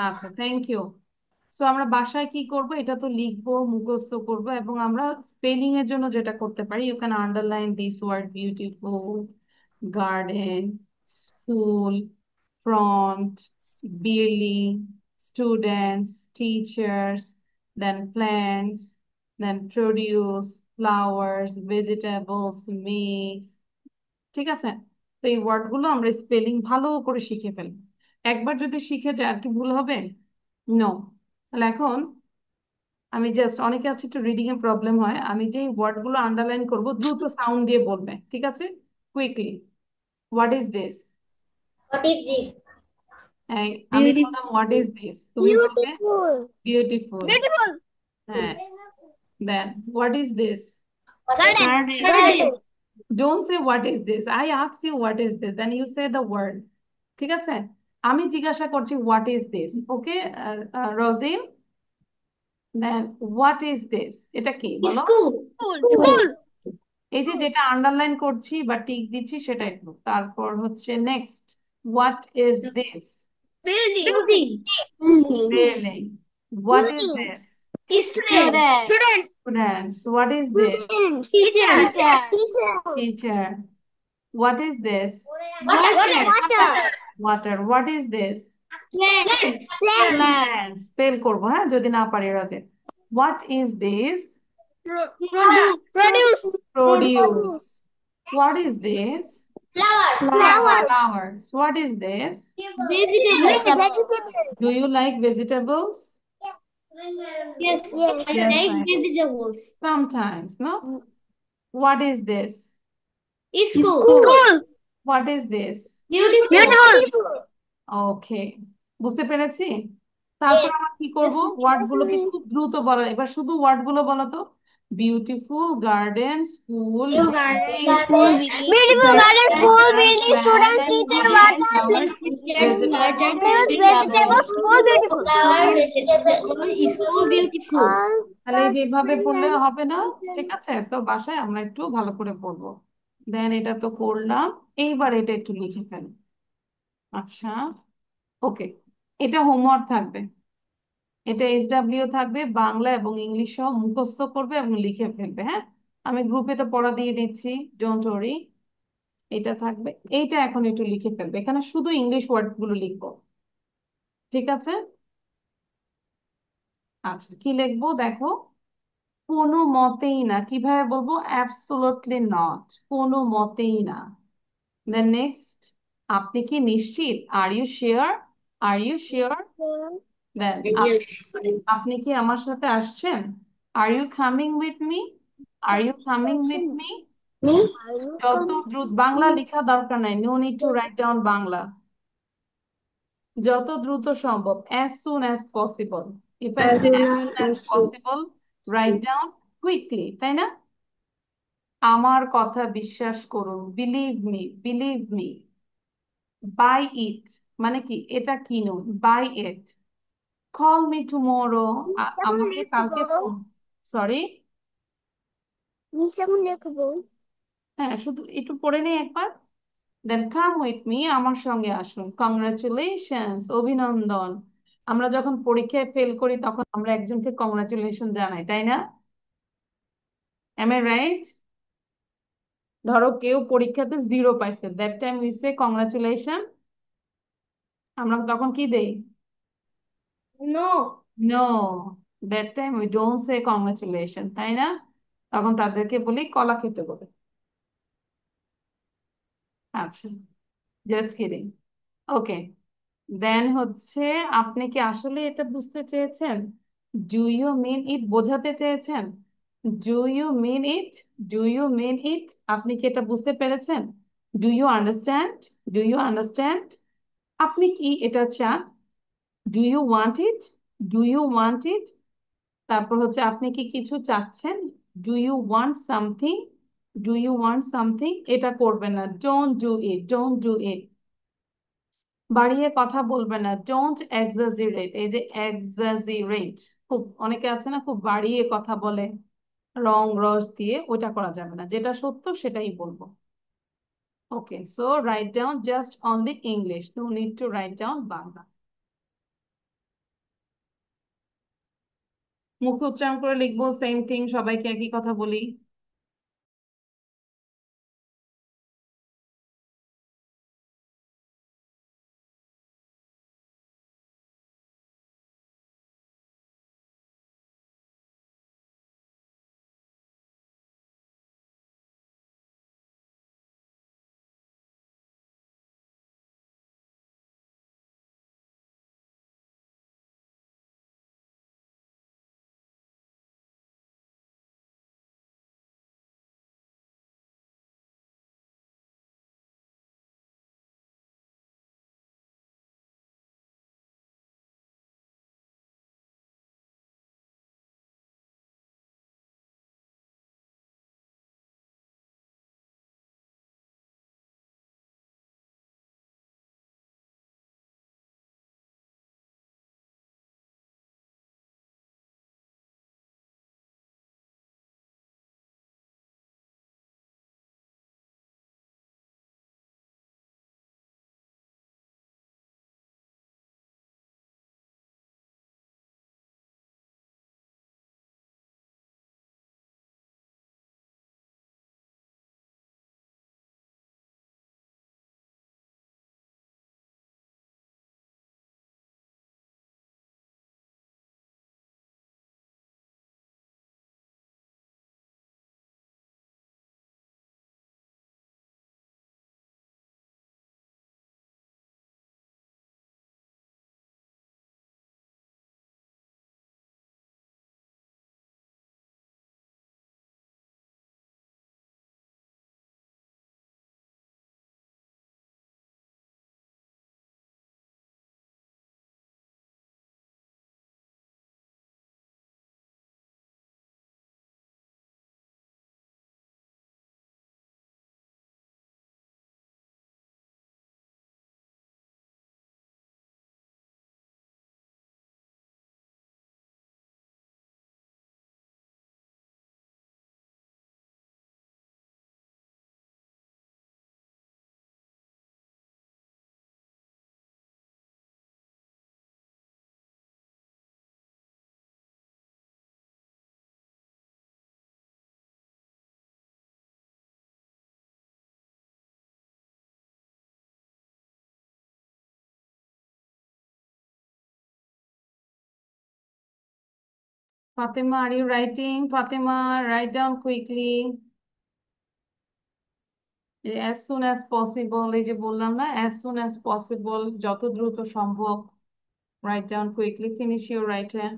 আচ্ছা, thank you. So আমরা বাসায় কি করব, এটা তো লিখবো, মুখস্থ করব, এবং আমরা স্পেলিং এর জন্য যেটা করতে পারি, you can underline this word beautiful, garden, school, front, building, students, teachers, then plants, then produce, flowers, vegetables, mix. ঠিক আছে? তো এই ওয়ার্ড গুলো আমরা স্পেলিং ভালো করে শিখে ফেলবো। একবার যদি শিখে যায় আর কি ভুল হবে? নো। তাহলে এখন আমি জাস্ট, অনেকে আছে একটু রিডিং এ প্রবলেম হয়, আমি যে ওয়ার্ড গুলো আন্ডারলাইন করবো দ্রুত সাউন্ড দিয়ে বলবে, ঠিক আছে? Quickly. What is this? What is this? আমি বললাম হোয়াট ইজ দিস, তুমি বলবে Beautiful. বিউটিফুল। Beautiful. হ্যাঁ, then what is this? Garden. Don't say what is this. I ask you what is this, then you say the word. ঠিক আছে? আমি জিজ্ঞাসা করছি what is this, okay? রোজিন, then what is this? এটা কি বলো? School. এই যে যেটা আন্ডারলাইন করছি বা টিক দিচ্ছি সেটা একটু। তারপর হচ্ছে next, what is this? Building. Building. What is this? Students. Students. What is this? Teachers. Teacher. What is this? Water. Water. What is this? Plants. Spell করবো, হ্যাঁ, যদি না পারি রাজে। What is this? Produce. Produce. What is this? Flower. Flowers. What is this? Vegetables. Do you like vegetables? Yes, Yes. I Yes, like I do. vegetables. Sometimes, no? What is this? School. What is this? Beautiful. ওকে, বুঝতে পেরেছি। তারপর আমরা কি করব? Word গুলোকে খুব দ্রুত বলা, এবার শুধু ওয়ার্ড গুলো বলো তো। Beautiful garden, school, Beautiful garden, school, building, students, teacher, water, vegetables, school, beautiful. School beautiful. তাহলে এই যে এভাবে পড়লে হবে না, ঠিক আছে? তো বাসায় আমরা একটু ভালো করে পড়বো। দেন এটা তো করলাম, এইবার এটা একটু লিখে ফেলি। আচ্ছা, ওকে, এটা হোমওয়ার্ক থাকবে। এটা SW থাকবে, বাংলা এবং ইংলিশ সহ মুখস্থ করবে এবং লিখে ফেলবে। হ্যাঁ, আমি গ্রুপে তো পড়া দিয়ে দিচ্ছি, ডোন্ট ওয়ারি। এটা থাকবে, এইটা এখন একটু লিখে ফেলবে। এখানে শুধু ইংলিশ ওয়ার্ড গুলো লিখবো, ঠিক আছে? আচ্ছা, কি লিখবো দেখো। কোনো মতেই না, কিভাবে বলবো? অ্যাবসোলুটলি নট, কোনো মতেই না। দেন নেক্সট, আপনি কি নিশ্চিত? Are you sure? Are you sure? Then আপনি কি আমার সাথে আসছেন? Are you coming with me? Are you coming with me? যত দ্রুত, বাংলা লেখা দরকার নাই, no need to write down Bangla. যত দ্রুত সম্ভব, as soon as possible. If I say as soon as possible, write down quickly, তাই না? আমার কথা বিশ্বাস করুন, believe me, believe me. Buy it মানে কি? এটা কিনুন, buy it. Call me tomorrow, আমাকে কালকে ফোন। সরি, হ্যাঁ, শুধু একটু পড়ে নেই একবার। দেন কাম উইথ মি, আমার সঙ্গে আসুন। কংগ্রাচুলেশনস, অভিনন্দন। আমরা যখন পরীক্ষায় ফেল করি তখন আমরা একজনকে কংগ্রাচুলেশন জানাই, তাই না? Am I right? ধরো কেউ পরীক্ষাতে 0 পাইছে, that time we say congratulation. আমরা তখন কি দেই? No. No, that time we don't say congratulation, তাই না? তখন তাদেরকে বলি কলা খেতে বলে। আচ্ছা, জাস্ট কিডিং। ওকে, দেন হচ্ছে, আপনি কি আসলে এটা বুঝতে চেয়েছেন? ডু ইউ মিন ইট, বোঝাতে চেয়েছেন? Do you mean it? Do you mean it? আপনি কি এটা বুঝতে পেরেছেন? Do you understand? Do you understand? আপনি কি এটা চান? Do you want it? Do you want it? তারপর হচ্ছে, আপনি কি কিছু চাচ্ছেন? Do you want something? Do you want something? এটা করবেন না, don't do it, don't do it. বাড়িয়ে কথা বলবে না, ডোন্ট এক্সাজারেট। এই যে এক্সাজারেট, খুব অনেকে আছে না, খুব বাড়িয়ে কথা বলে, রং রস দিয়ে, ওটা করা যাবে না। যেটা সত্য সেটাই বলবো। Okay, so write down just only English, no need to write down Bangla. মুখে উচ্চারণ করে লিখবো, সেম থিং, সবাইকে একই কথা বলি। Fatima, are you writing? Fatima, write down quickly. As soon as possible, এই যে বললাম না, as soon as possible, যত দ্রুত সম্ভব. Write down quickly, finish your writing.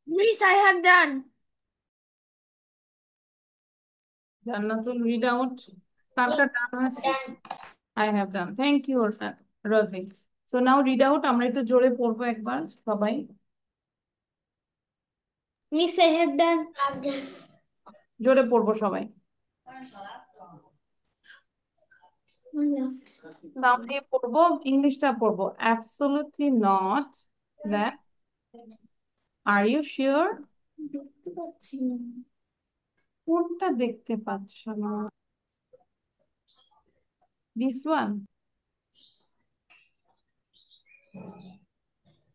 Miss, I have done. Jannatul, read out. কারটা done হয়েছে? I have done. Thank you, Rosie. So now read out. আমরা একটু জোরে পড়বো একবার সবাই. Miss, I have done. জোরে পড়বো সবাই. Sound দিয়ে পড়বো, ইংলিশটা পড়বো. Absolutely not. That. Are you sure? কোনটা দেখতে পাচ্ছ না? This one.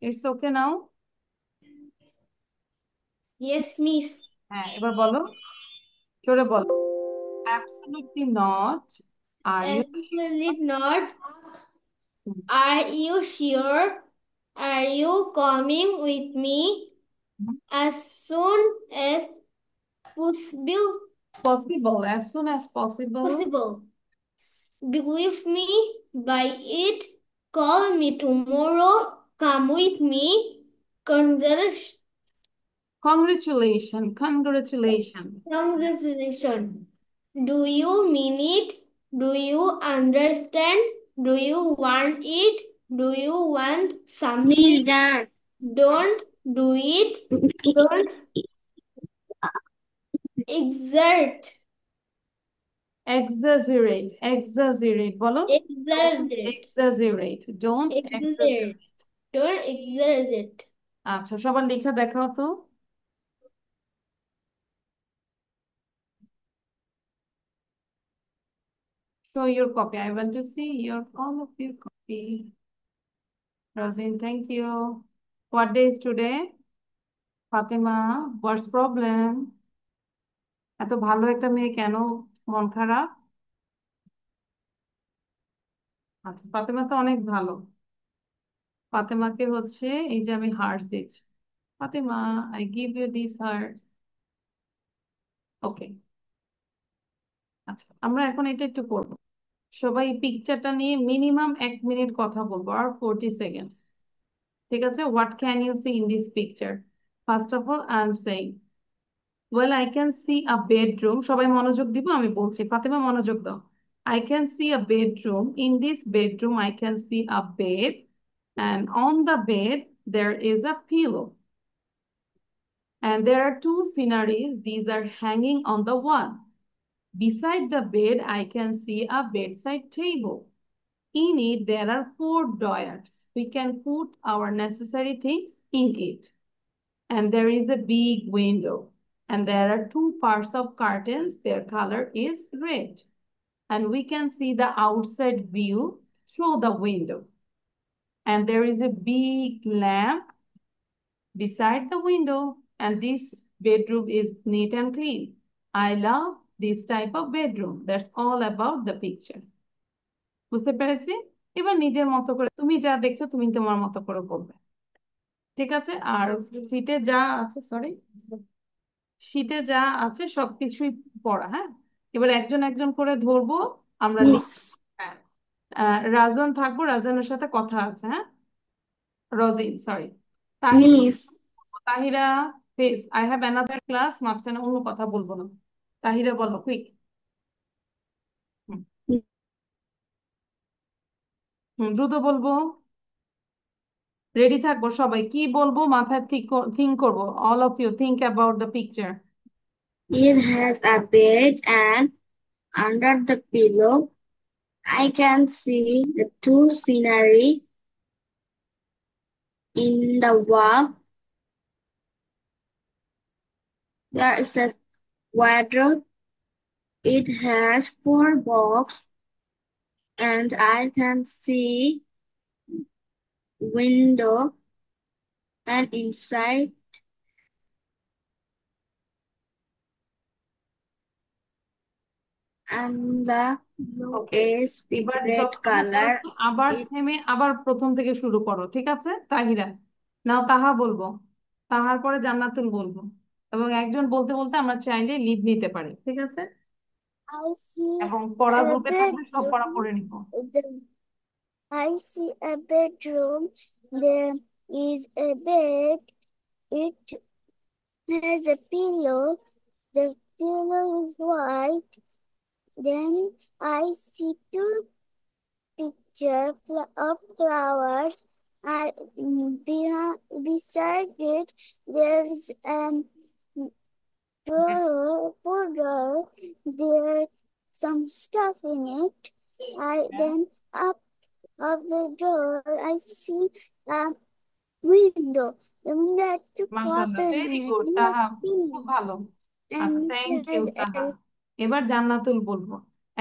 It's okay now? Yes, Miss. হ্যাঁ, এবার বলো, জোরে বলো. Absolutely not. Are you Absolutely not. Are you sure? Are you coming with me as soon as possible? as soon as possible? Possible. Believe me by it. Call me tomorrow. Come with me. Congratulations. Congratulations. Do you mean it? Do you understand? Do you want it? Do you want Miss, something? done. Don't do it. Don't Exaggerate. বলো. Don't exaggerate. exaggerate. Don't exaggerate. Don't exaggerate. আচ্ছা, সবার লেখা দেখাও তো. Show your copy. I want to see all of your copy. Rosin, thank you. What day is today? Fatima, what's problem? এত ভালো একটা মেয়ে কেন মন খারাপ? আচ্ছা, ফাতেমা তো অনেক ভালো. ফাতেমাকে হচ্ছে এই যে আমি হার্টস দিচ্ছি. Fatema, I give you these hearts. ওকে. আচ্ছা, আমরা এখন এটা একটু করব. সবাই পিকচারটা নিয়ে মিনিমাম 1 মিনিট কথা বলবো, আর 40 সেকেন্ডস. ঠিক আছে? What can you see in this picture? First of all, I'm saying, well, I can see a bedroom. সবাই মনোযোগ দিব, আমি বলছি. ফাতেমা মনোযোগ দাও. I can see a bedroom. In this bedroom, I can see a bed. And on the bed, there is a pillow. And there are two sceneries. These are hanging on the wall. Beside the bed, I can see a bedside table. In it, there are 4 drawers. We can put our necessary things in it. And there is a big window. And there are 2 parts of curtains. Their color is red. And we can see the outside view through the window. And there is a big lamp beside the window. And this bedroom is neat and clean. I love this type of bedroom. That's all about the picture. বুঝতে পেরেছি? এবার নিজের মতো করে তুমি যা দেখছো তুমি তোমার মতো করে বলবে। ঠিক আছে? আর শীটে যা আছে, সরি, শীটে যা আছে সবকিছুই পড়া, হ্যাঁ? এবার একজন একজন করে ধরবো, আমরা Miss. হ্যাঁ। রাজন থাকবো, রাজনের সাথে কথা আছে, হ্যাঁ? Rojin, sorry. Tahira, Miss. Tahira, please, I have another class, মাঝখানে অন্য কথা বলবো না। তাহিরা বলো, কুইক। দ্রুত বলবো, রেডি থাকবো সবাই। কি বলবো মাথায় থিঙ্ক করবো। All of you think about the picture. It has a bed and under the pillow I can see the 2 scenery in the wall. There is a wardrobe. It has 4 boxes and I can see window and inside and the blue okay, is big এবার red যতটুকু color. পড়াচ্ছো আবার It থেমে আবার প্রথম থেকে শুরু করো, ঠিক আছে? তাহিরা নাও, তাহা বলবো, তাহার পরে জান্নাতুল বলবো, এবং একজন বলতে বলতে আমরা চাইলে লিভ নিতে পারি, ঠিক আছে? I see এবং পড়া a গ্রুপে থাকলে সব পড়া bedroom. পড়ে নিব। I see a bedroom. There is a bed. It has a pillow. The pillow is white. Then I see 2 pictures of flowers. Beside it, there's an drawer. There's some stuff in it. Then up of the door, I see a window. The window had 2 মাশাআল্লাহ, very good তাহা, খুব ভালো। আচ্ছা, thank you তাহা। এবার জান্নাতুল বলবো।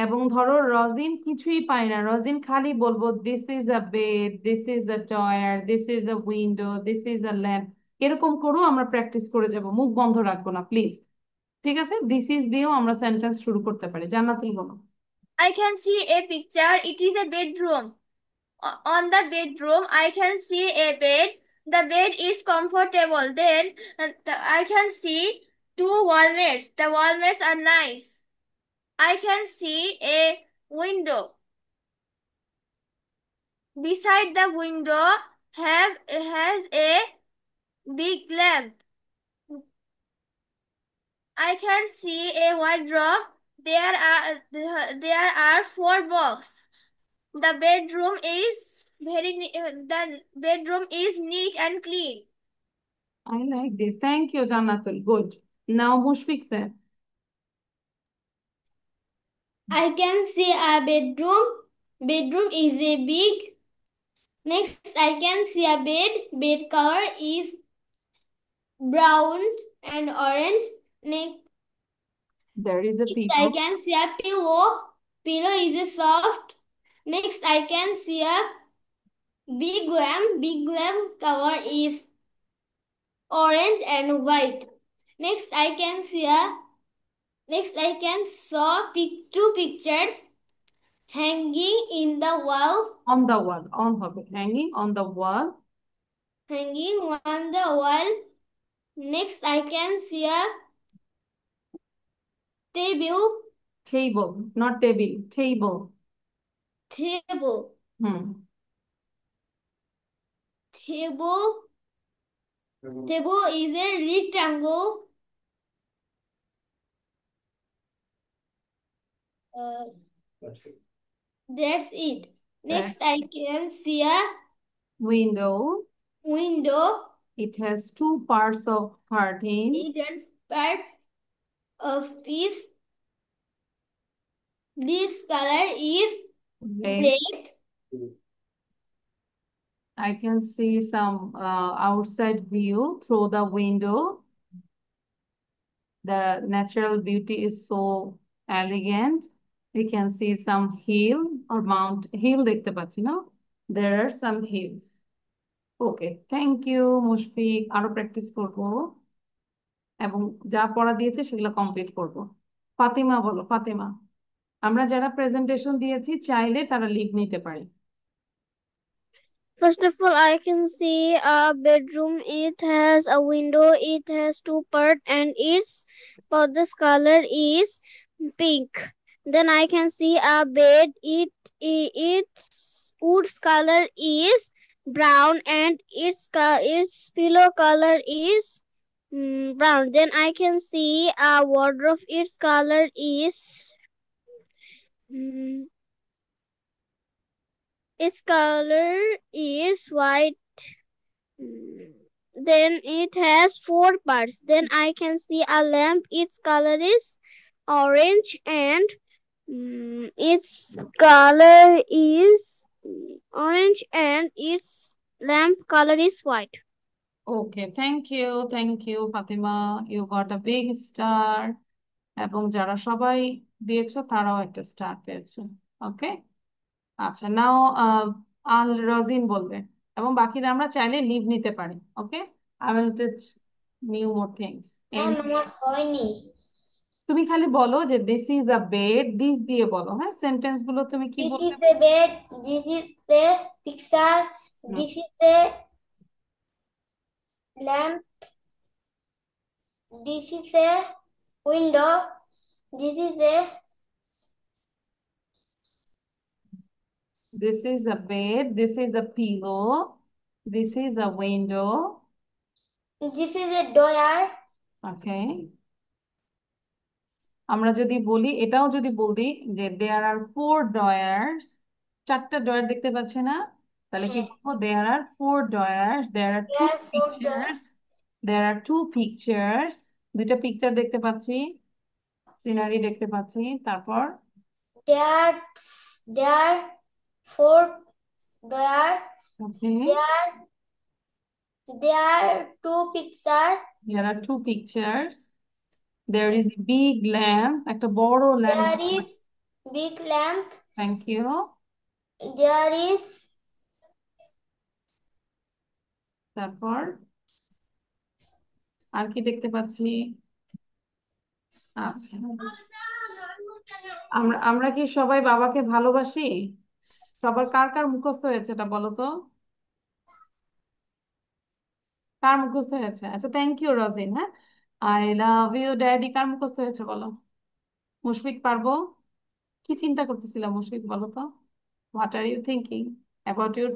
এবং ধরো রজিন কিছুই পায় না, রজিন খালি বলবো this is a bed, this is a drawer, this is a window, this is a lamp. এরকম করো, আমরা প্র্যাকটিস করে যাব, মুখ বন্ধ রাখবো না প্লিজ। ঠিক আছে? দিস ইজ দিয়েও আমরা সেন্টেন্স শুরু করতে পারি। জান্নাতুল বলো। I can see a picture. It is a bedroom. On the bedroom, I can see a bed. The bed is comfortable. Then I can see 2 wallmats. The wallmats are nice. I can see a window. Beside the window has a big lamp. I can see a wardrobe. There are 4 boxes. The bedroom is the bedroom is neat and clean. I like this. Thank you, Jannatul. Good. Now, Mushfiq sir. I can see a bedroom. Bedroom is a big. Next, I can see a bed. Bed color is brown and orange. Next, There is a I pillow. can see a pillow. Pillow is a soft. Next, I can see a big lamp. Big lamp color is orange and white. Next, I can saw 2 pictures hanging in the wall. On the wall. On হবে, hanging on the wall. Hanging on the wall. Next, I can see a table. Table, not table. Table. Table. Hmm. Table. Table is a rectangle. That's it. Next, I can see a Window. window. It has 2 parts of curtain. It has part of piece. This color is Red. red. I can see some outside view through the window. The natural beauty is so elegant. We can see some hill or mount hill দেখতে পাচ্ছি না? There are some hills. Okay, thank you Mushfiq, আরো practice করব এবং যা পড়া দিয়েছে সেগুলো কমপ্লিট করব। ফাতিমা বলো, ফাতিমা। আমরা যারা প্রেজেন্টেশন দিয়েছি চাইলে তারা লিভ নিতে পারে। First of all, I can see a bedroom. It has a window. It has two parts, and this color is pink. Then I can see a bed. Its wood's color is brown, and its pillow color is brown. Then I can see a wardrobe. Its color is mm, its color is white. Then it has four parts. Then I can see a lamp. Its color is orange, and its color is orange, and its lamp color is white. Okay, thank you Fatima, you got a big star এবং যারা সবাই দিয়েছো তারাও একটা star পেয়েছে। ওকে, আচ্ছা নাও আল রজিন বলবে এবং বাকিরা আমরা চাইলে লিভ নিতে পারি। Okay, I will teach new more things. আমার হয়নি। তুমি খালি বলো যে this is a bed, this দিয়ে বলো, হ্যাঁ সেন্টেন্স গুলো তুমি কি This বলতে is a bed. This is the picture. This is the lamp. This is a window. This is a This is a bed, this is a pillow, this is a window. this is a door. ওকে, আমরা যদি বলি, এটাও যদি বলি যে দেয়ার are four ডয়ার্স, চারটা drawer দেখতে পাচ্ছি না, তাহলে কি বলবো? There are four doors, there are two There are four doors. Pictures, there are two pictures, দুইটা পিকচার দেখতে পাচ্ছি, সিনারি দেখতে পাচ্ছি, তারপর There are four doors. Okay, There are two pictures. There are two pictures, there is a big lamp, একটা বড় lamp, There is big lamp. Thank you, There is তারপর আর কি দেখতে পাচ্ছি? আচ্ছা, আমরা আমরা কি সবাই বাবাকে ভালোবাসি? সবার কার কার মুখস্থ হয়েছে এটা বলো তো, কার মুখস্থ হয়েছে? আচ্ছা থ্যাংক ইউ রজিন। হ্যাঁ, আই লাভ ইউ ড্যাডি কার মুখস্থ হয়েছে বলো? মুশফিক পারবো? কি চিন্তা করতেছিলাম মুশফিক বলো তো? What are you thinking about your